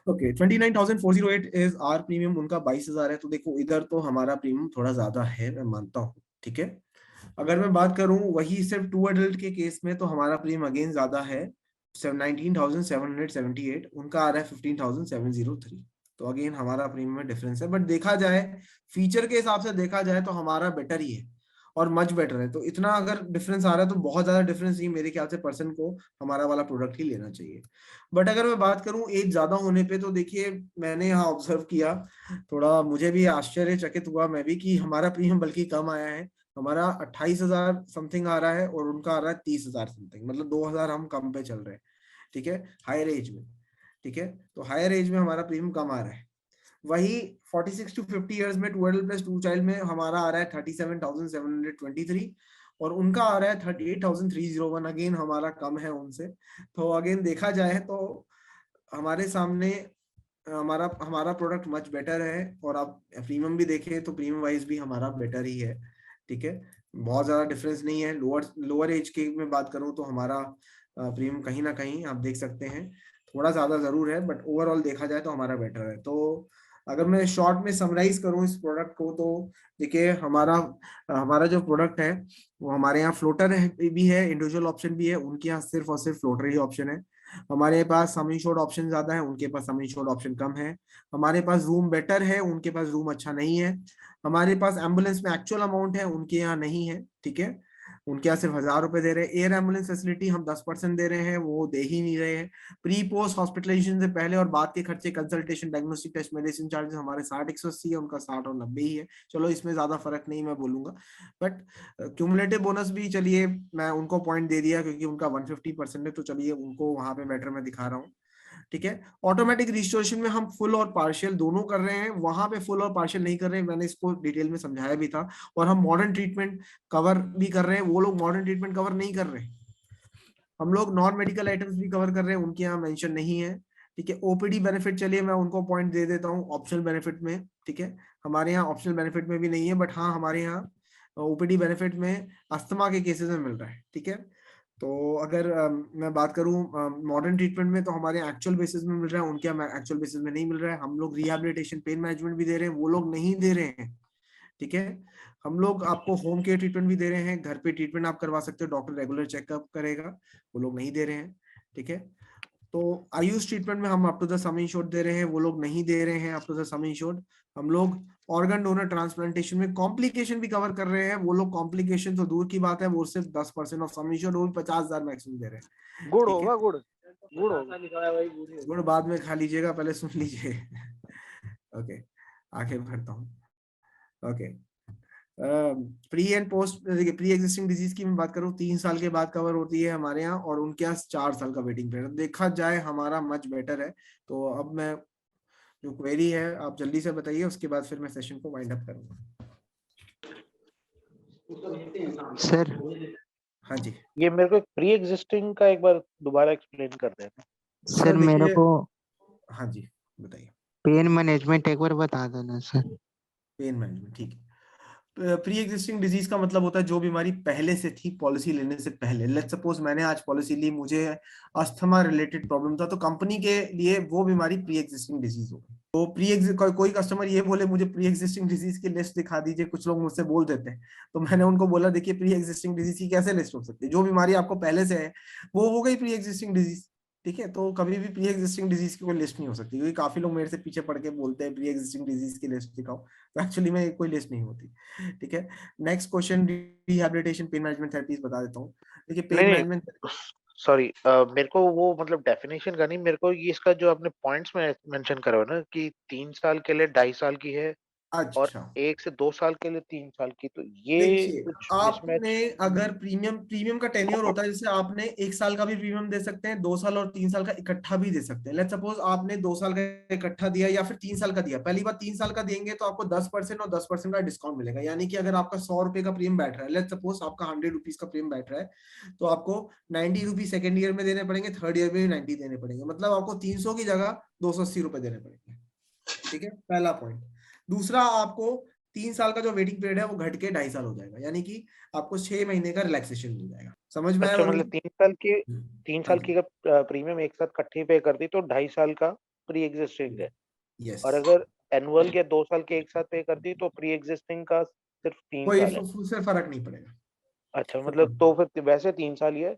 Okay, 29,408 is our premium, उनका 22,000 है। तो देखो इधर तो हमारा प्रीमियम थोड़ा ज्यादा है, मैं मानता हूँ, ठीक है। अगर मैं बात करूं वही सिर्फ 2 एडल्ट के केस में, तो हमारा प्रीमियम अगेन ज्यादा है, 19,778, उनका आ रहा है 15,703। तो अगेन हमारा प्रीमियम में डिफरेंस है, बट देखा जाए फीचर के हिसाब से देखा जाए तो हमारा बेटर ही है और मच बेटर है। तो इतना अगर डिफरेंस आ रहा है तो बहुत ज्यादा डिफरेंस नहीं, मेरे ख्याल से पर्सन को हमारा वाला प्रोडक्ट ही लेना चाहिए। बट अगर मैं बात करूं एज ज्यादा होने पे, तो देखिए मैंने यहाँ ऑब्जर्व किया, थोड़ा मुझे भी आश्चर्यचकित हुआ मैं भी, कि हमारा प्रीमियम बल्कि कम आया है। हमारा 28,000 समथिंग आ रहा है और उनका आ रहा है 30,000 समथिंग, मतलब 2,000 हम कम पे चल रहे हैं, ठीक है, हायर एज में, ठीक है। तो हायर एज में हमारा प्रीमियम कम आ रहा है। वही 46 टू 50 इयर्स में 2 एडल्ट प्लस 2 चाइल्ड में हमारा आ रहा है 37,723 और उनका आ रहा है 38,301, अगेन हमारा कम है उनसे। तो अगेन देखा जाए तो हमारे सामने हमारा हमारा प्रोडक्ट मच बेटर है, और आप प्रीमियम भी देखें तो प्रीमियम वाइज भी हमारा बेटर ही है, ठीक है। बहुत ज्यादा डिफरेंस नहीं है। लोअर लोअर एज के में बात करूं तो हमारा प्रीमियम कहीं ना कहीं आप देख सकते हैं थोड़ा ज्यादा जरूर है, बट ओवरऑल देखा जाए तो हमारा बेटर है। तो अगर मैं शॉर्ट में समराइज करूं इस प्रोडक्ट को, तो देखिए हमारा हमारा जो प्रोडक्ट है वो हमारे यहाँ फ्लोटर भी है, इंडिविजुअल ऑप्शन भी है, उनके यहाँ सिर्फ और सिर्फ फ्लोटर ही ऑप्शन है। हमारे पास सम इंश्योर्ड ऑप्शन ज्यादा है, उनके पास सम इंश्योर्ड ऑप्शन कम है। हमारे पास रूम बेटर है, उनके पास रूम अच्छा नहीं है। हमारे पास एम्बुलेंस में एक्चुअल अमाउंट है, उनके यहाँ नहीं है, ठीक है। उनके यहाँ सिर्फ 1,000 रुपए दे रहे हैं। एयर एम्बुलेंस फैसिलिटी हम 10% दे रहे हैं, वो दे ही नहीं रहे हैं। प्री पोस्ट हॉस्पिटलाइजेशन से पहले और बाद के खर्चे, consultation, diagnostic test, medicine charges हमारे 60-180 है, उनका 60 और 90 ही है। चलो इसमें ज्यादा फर्क नहीं मैं बोलूंगा, बट क्यूमुलेटिव बोनस भी चलिए मैं उनको पॉइंट दे दिया क्योंकि उनका 150% है, तो चलिए उनको वहां पे मैटर में दिखा रहा हूँ, ठीक है। ऑटोमेटिक रिस्टोरेशन में हम फुल और पार्शियल दोनों कर रहे हैं, वहां पे फुल और पार्शियल नहीं कर रहे हैं, मैंने इसको डिटेल में समझाया भी था। और हम मॉडर्न ट्रीटमेंट कवर भी कर रहे हैं, वो लोग मॉडर्न ट्रीटमेंट कवर नहीं कर रहे हैं। हम लोग नॉन मेडिकल आइटम्स भी कवर कर रहे हैं, उनके यहाँ मेंशन नहीं है, ठीक है। ओपीडी बेनिफिट चलिए मैं उनको पॉइंट दे देता हूँ ऑप्शनल बेनिफिट में, ठीक है। हमारे यहाँ ऑप्शनल बेनिफिट में भी नहीं है, बट हाँ हमारे यहाँ ओपीडी बेनिफिट में अस्थमा के केसेस में मिल रहा है, ठीक है। तो अगर मैं बात करूं मॉडर्न ट्रीटमेंट में, तो हमारे एक्चुअल बेसिस में मिल रहा है, उनके यहाँ एक्चुअल बेसिस में नहीं मिल रहा है। हम लोग रिहैबिलिटेशन, पेन मैनेजमेंट भी दे रहे हैं, वो लोग नहीं दे रहे हैं, ठीक है। हम लोग आपको होम केयर ट्रीटमेंट भी दे रहे हैं, घर पे ट्रीटमेंट आप करवा सकते हो, डॉक्टर रेगुलर चेकअप करेगा, वो लोग नहीं दे रहे हैं, ठीक है। तो आयुष ट्रीटमेंट में हम up to the sum insured दे रहे हैं, वो लोग नहीं दे रहे हैं up to the sum insured. हम लोग ऑर्गन डोनर ट्रांसप्लांटेशन में कॉम्प्लिकेशन भी कवर कर रहे हैं, वो लोग कॉम्प्लिकेशन तो दूर की बात है, वो सिर्फ 10% ऑफ सम इंश्योर्ड, वो 50,000 मैक्सिमम दे रहे हैं,
गुड़
ठीक है।
होगा, गुड़ गुड़ होगा।
गुड़ बाद में खा लीजिएगा, पहले सुन लीजिए। ओके, आगे बढ़ता हूँ। ओके, प्री एंड पोस्ट, देखिए प्री एग्जिस्टिंग डिजीज की मैं बात करूँ 3 साल के बाद कवर होती है हमारे यहाँ, और उनके यहाँ 4 साल का वेटिंग पीरियड देखा जाए हमारा मच बेटर है। तो अब मैं जो क्वेरी है आप जल्दी से बताइए, उसके बाद फिर मैं सेशन को वाइंड अप करूंगा।
सर
हाँ जी
ये मेरे को प्री एग्जिस्टिंग का एक बार दोबारा एक्सप्लेन कर देना।
सर मेरे
देखिए,
को
हाँ जी बताइए।
पेन मैनेजमेंट एक बार बता देना सर।
पेन मैनेजमेंट, ठीक है। प्री एग्जिस्टिंग डिजीज का मतलब होता है जो बीमारी पहले से थी पॉलिसी लेने से पहले। लेट्स सपोज मैंने आज पॉलिसी ली, मुझे अस्थमा रिलेटेड प्रॉब्लम था, तो कंपनी के लिए वो बीमारी प्री एग्जिस्टिंग डिजीज हो गई। तो कोई कस्टमर ये बोले मुझे प्री एग्जिस्टिंग डिजीज की लिस्ट दिखा दीजिए, कुछ लोग मुझसे बोल देते हैं, तो मैंने उनको बोला देखिए प्री एग्जिस्टिंग डिजीज की कैसे लिस्ट हो सकती है, जो बीमारी आपको पहले से है वो हो गई प्री एग्जिस्टिंग डिजीज, ठीक है। तो कभी भी प्री एग्जिस्टिंग डिजीज की कोई लिस्ट नहीं हो सकती, क्योंकि काफी लोग मेरे से पीछे पड़ के बोलते हैं प्री एग्जिस्टिंग डिजीज की लिस्ट दिखाओ, तो एक्चुअली में कोई लिस्ट नहीं होती, ठीक है। Next question, rehabilitation pain management therapies बता देता हूँ। देखिए पेन
नहीं
मैनेजमेंट,
सॉरी, मेरे को वो मतलब डेफिनेशन का नहीं, मेरे को ये इसका जो आपने पॉइंट्स में मेंशन करा हो ना कि 3 साल के लिए 2.5 साल की है, और
अच्छा
1 से 2 साल के लिए 3 साल की, तो ये
देखिए,
कुछ
आपने
मिसमैच।
अगर प्रीमियम का टेन्योर होता है, जैसे आपने 1 साल का भी प्रीमियम दे सकते हैं, 2 साल और 3 साल का इकट्ठा भी दे सकते हैं। लेट्स सपोज आपने 2 साल का इकट्ठा दिया या फिर 3 साल का दिया। पहली बार 3 साल का देंगे तो आपको 10% और 10% का डिस्काउंट मिलेगा। यानी कि अगर आपका 100 रुपए का प्रीमियम बैठ रहा है, लेट्स सपोज आपका 100 रुपीज का प्रीमियम बैठ रहा है, तो आपको 90 रुपीज सेकेंड ईयर में देने पड़ेंगे, थर्ड ईयर में 90 देने पड़ेंगे। मतलब आपको 300 की जगह 280 रुपए देने पड़ेंगे। ठीक है, पहला पॉइंट। दूसरा, आपको 3 साल का जो वेटिंग पीरियड है वो घट के 2.5 साल हो जाएगा। यानी कि आपको 6 महीने का रिलैक्सेशन मिल जाएगा। समझ में आया
अच्छा,
वरुण
मतलब
जी?
3
हाँ
साल
जी,
की का प्रीमियम एक साथ इकट्ठी पे कर दी तो 2.5 साल का प्री एग्जिस्टिंग है,
यस।
और अगर एनुअल के 2 साल के एक साथ पे कर दी तो प्री एग्जिस्टिंग का सिर्फ 3
कोई
साल है।
उससे फर्क नहीं पड़ेगा।
अच्छा, मतलब तो फिर वैसे 3 साल ही है,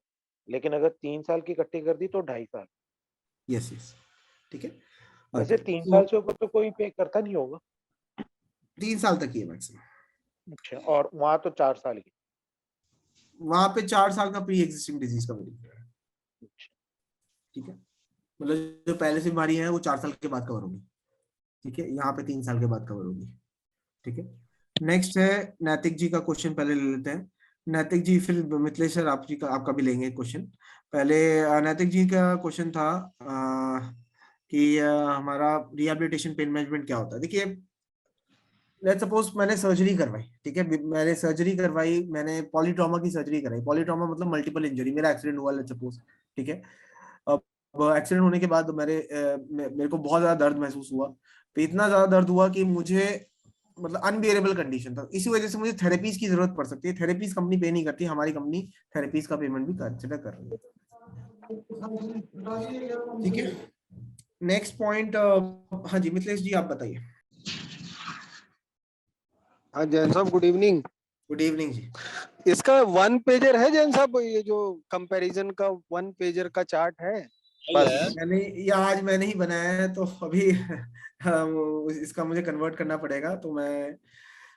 लेकिन अगर 3 साल की इकट्ठी कर दी तो 2.5 साल।
यस यस, ठीक है।
वैसे
ओके,
3
तो
साल से ऊपर तो कोई पे करता नहीं होगा।
3 साल तक ही है मैक्सिमम।
अच्छा, और वहां तो 4 साल की।
वहां पे 4 साल का प्री एग्जिस्टिंग डिजीज का वेटिंग पीरियड है।
अच्छा,
ठीक है, मतलब जो पहले से बीमारी है वो 4 साल के बाद कवर होगी। ठीक है, यहाँ पे 3 साल के बाद कवर होगी। ठीक है, नेक्स्ट है नैतिक जी का क्वेश्चन, पहले ले लेते हैं। नैतिक जी, फिर मिथिलेश सर आप जी का आपका भी लेंगे क्वेश्चन। पहले नैतिक जी का क्वेश्चन था कि हमारा रिहैबिलिटेशन पेन मैनेजमेंट क्या होता है। देखिए, लेट्स सपोज मैंने सर्जरी करवाई, ठीक है, मैंने सर्जरी करवाई, मैंने पॉलीट्रॉमा की सर्जरी कराई। पॉलीट्रॉमा मतलब मल्टीपल इंजरी, मेरा एक्सीडेंट हुआ लेट्स सपोज। ठीक है, अब एक्सीडेंट होने के बाद मेरे को बहुत ज्यादा दर्द महसूस हुआ। तो इतना ज्यादा दर्द हुआ कि मुझे, मतलब अनबियरेबल कंडीशन था। इसी वजह से मुझे थेरेपीज की जरूरत पड़ सकती है। थेरेपीज कंपनी पे नहीं करती, हमारी कंपनी थेरेपीज का पेमेंट भी कंसिडर कर रही है। ठीक है, नेक्स्ट पॉइंट। हाँ जी, मिथिलेश जी आप बताइए।
हाँ जैन साहब, गुड इवनिंग।
गुड इवनिंग जी।
इसका 1 पेजर है जैन साहब, ये जो कंपैरिजन का 1 पेजर का चार्ट है? बस
ये आज मैंने ही बनाया है, तो अभी इसका मुझे कन्वर्ट करना पड़ेगा, तो मैं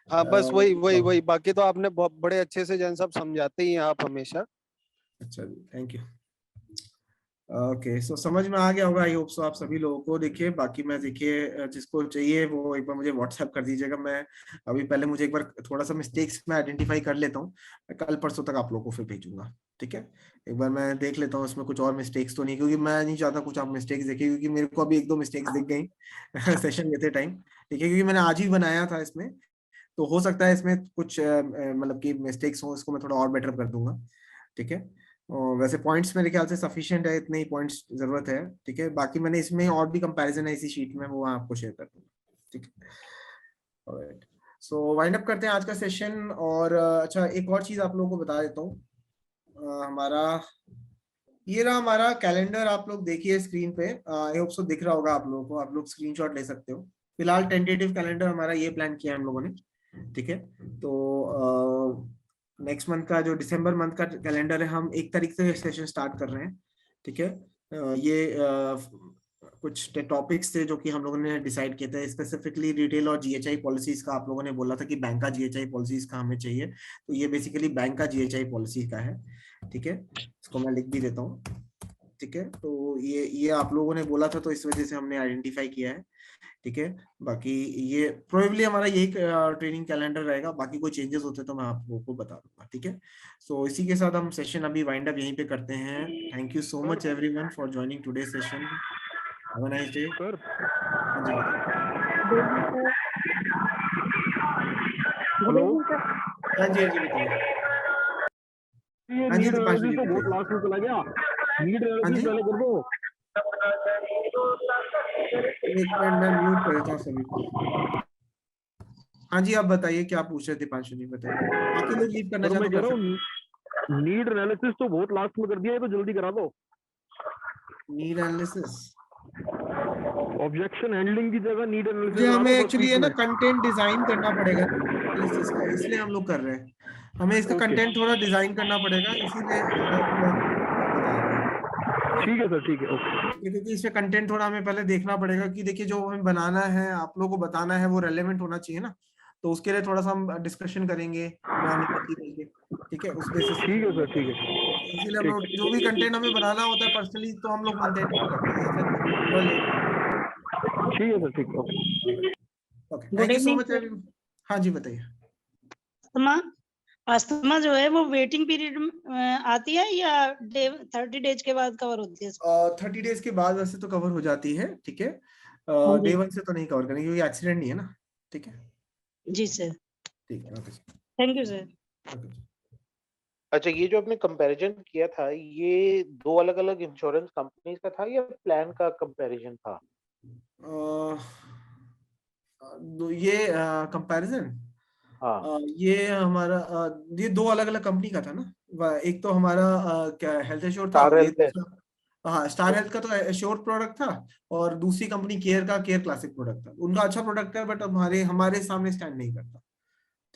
हाँ, बस वही वही वही, बाकी तो आपने बहुत बड़े अच्छे से जैन साहब समझाते ही हैं आप हमेशा।
अच्छा जी, थैंक यू। ओके, सो समझ में आ गया होगा आई होप सो आप सभी लोगों को। देखिए, बाकी मैं, देखिए जिसको चाहिए वो एक बार मुझे व्हाट्सएप कर दीजिएगा। मैं अभी पहले मुझे एक बार थोड़ा सा मिस्टेक्स मैं आइडेंटिफाई कर लेता हूँ, मैं कल परसों तक आप लोगों को फिर भेजूंगा। ठीक है, एक बार मैं देख लेता हूँ इसमें कुछ और मिस्टेक्स तो नहीं, क्योंकि मैं नहीं चाहता कुछ आप मिस्टेक्स देखिए, क्योंकि मेरे को अभी 1-2 मिस्टेक्स दिख गई सेशन लेते टाइम। ठीक है, क्योंकि मैंने आज ही बनाया था इसमें, तो हो सकता है इसमें कुछ मतलब कि मिस्टेक्स हो, इसको मैं थोड़ा और बेटर कर दूंगा। ठीक है, और वैसे पॉइंट्स मेरे ख्याल से सफिशिएंट है, इतने ही पॉइंट्स जरूरत है। ठीक है, बाकी मैंने इसमें और भी कंपैरिजन है इसी शीट में, वो आपको शेयर कर दूंगा। ठीक है, ऑलराइट, सो वाइंड अप करते हैं आज का सेशन। और अच्छा, एक और चीज आप लोगों को बता देता हूँ। हमारा ये रहा हमारा कैलेंडर, आप लोग देखिए स्क्रीन पे, आई होप सो दिख रहा होगा आप लोगों को, आप लोग स्क्रीनशॉट ले सकते हो। फिलहाल टेंटेटिव कैलेंडर हमारा ये प्लान किया है हम लोगों ने। ठीक है, तो नेक्स्ट मंथ का जो दिसंबर मंथ का कैलेंडर है, हम 1 तारीख से सेशन स्टार्ट कर रहे हैं। ठीक है, कुछ टॉपिक्स थे जो कि हम लोगों ने डिसाइड किए थे, स्पेसिफिकली रिटेल और जीएचआई पॉलिसीज का। आप लोगों ने बोला था कि बैंक का जीएचआई पॉलिसीज का हमें चाहिए, तो ये बेसिकली बैंक का जीएचआई पॉलिसी का है। ठीक है, इसको मैं लिख भी देता हूँ। ठीक है, तो ये आप लोगों ने बोला था, तो इस वजह से हमने आइडेंटिफाई किया है। ठीक है, बाकी ये प्रोबेबली हमारा यही ट्रेनिंग कैलेंडर रहेगा। बाकी कोई चेंजेस होते तो मैं आप लोगों को बता दूंगा। ठीक है, सो इसी के साथ हम सेशन अभी वाइंड अप यहीं पे करते हैं। Thank you so much everyone for joining today session. Have a nice day. हाँ जी बताइए।
हेलो,
हाँ जी, हाँ जी बताइए।
ये
हाँ जी
नीड
दीपांशु जी
एनालिसिस तो बहुत
बताइए।
लास्ट में चला गया। नीड
हाँ
एनालिसिस
जी,
पहले कर दो।
एक मिनट मैं म्यूट कर देता हूँ सभी को। हाँ जी, आप बताइए क्या पूछ रहे थे दीपांशु जी, बताइए। बाकी लोग लीव करना
सर
चाहे
मैं
तो
कह
कर
रहा
सकते
हूँ नीड एनालिसिस तो बहुत लास्ट में कर दिया है, तो जल्दी करा दो।
हैं। नीड एनालिसिस,
ऑब्जेक्शन हैंडलिंग की जगह नीड एनालिसिस
जी
करा
हमें
दो फर्स्ट
एक्चुअली
वीक
है ना
में।
कंटेंट डिजाइन करना पड़ेगा एनालिसिस का, इसलिए हम लोग कर रहे हैं। हमें इसका
ओके,
कंटेंट थोड़ा डिजाइन करना पड़ेगा, इसीलिए हम लोग बता रहे हैं।
ठीक है सर, ठीक है, ओके।
ठीक है, क्योंकि इसमें कंटेंट थोड़ा हमें पहले देखना पड़ेगा कि देखिए जो हमें बनाना है, आप लोगों को बताना है, वो रेलेवेंट होना चाहिए ना। तो उसके लिए थोड़ा सा हम डिस्कशन करेंगे, मैं निखिल जी मिलके। ठीक है, उस बेसिस पे
ठीक है
करेंगे।
सर, ठीक है,
इसीलिए हम लोग जो
ठीक।
भी कंटेंट हमें बनाना होता है पर्सनली, तो हम लोग मंथ एंड पे करते हैं, या फिर थोड़ा लेट।
ठीक है सर, ठीक, okay.
Okay,
Good
thank you so
evening,
much
sir.
Everyone. हाँ जी बताइए।
अस्थमा अस्थमा जो है वो वेटिंग पीरियड में आती है या 30 डेज के बाद कवर होती है?
30 डेज के बाद वैसे तो कवर हो जाती है, ठीक है।
हाँ जी।
डे 1 से तो नहीं कवर करेंगे क्योंकि एक्सीडेंट नहीं है ना, ठीक है।
जी सर,
ठीक है, okay
thank you sir.
Okay.
अच्छा, ये जो आपने कंपैरिजन किया था, ये दो अलग-अलग इंश्योरेंस कंपनीज का था या प्लान का कंपैरिजन था?
ये कंपैरिजन
हाँ,
ये हमारा ये दो अलग अलग कंपनी का था ना। एक तो हमारा क्या हेल्थ एश्योर था,
स्टार
ये
हेल्थ है।
दूसरा हाँ स्टार हेल्थ का तो एश्योर प्रोडक्ट था, और दूसरी कंपनी केयर का केयर क्लासिक प्रोडक्ट था। उनका अच्छा प्रोडक्ट है बट हमारे हमारे सामने स्टैंड नहीं करता,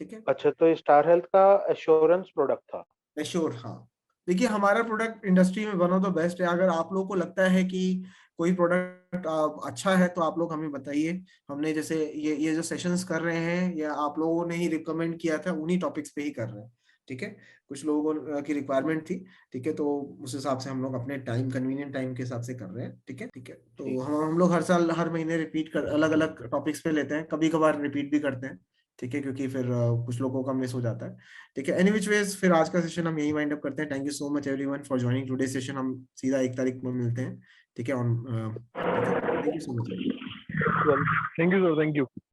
ठीक है।
अच्छा, तो ये स्टार हेल्थ का एश्योरेंस प्रोडक्ट था।
एश्योर हाँ, देखिए हमारा प्रोडक्ट इंडस्ट्री में वन ऑफ द बेस्ट है। अगर आप लोगों को लगता है कि कोई प्रोडक्ट अच्छा है तो आप लोग हमें बताइए। हमने जैसे ये जो सेशंस कर रहे हैं, या आप लोगों ने ही रिकमेंड किया था, उन्हीं टॉपिक्स पे ही कर रहे हैं, ठीक है। कुछ लोगों की रिक्वायरमेंट थी, ठीक है, तो उस हिसाब से हम लोग अपने टाइम कन्वीनियंट टाइम के हिसाब से कर रहे हैं, ठीक है ठीक है। तो हम लोग हर साल हर महीने रिपीट कर अलग अलग टॉपिक्स पे लेते हैं, कभी कभार रिपीट भी करते हैं, ठीक है, क्योंकि फिर कुछ लोगों का मिस हो जाता है, ठीक है। एनी विच वेज फिर आज का सेशन हम यही वाइंड अप करते हैं। Thank you so much everyone for joining today session. हम सीधा 1 तारीख में मिलते हैं, ठीक है, ऑन ठीक है। Thank you so much.
Thank you sir, thank you.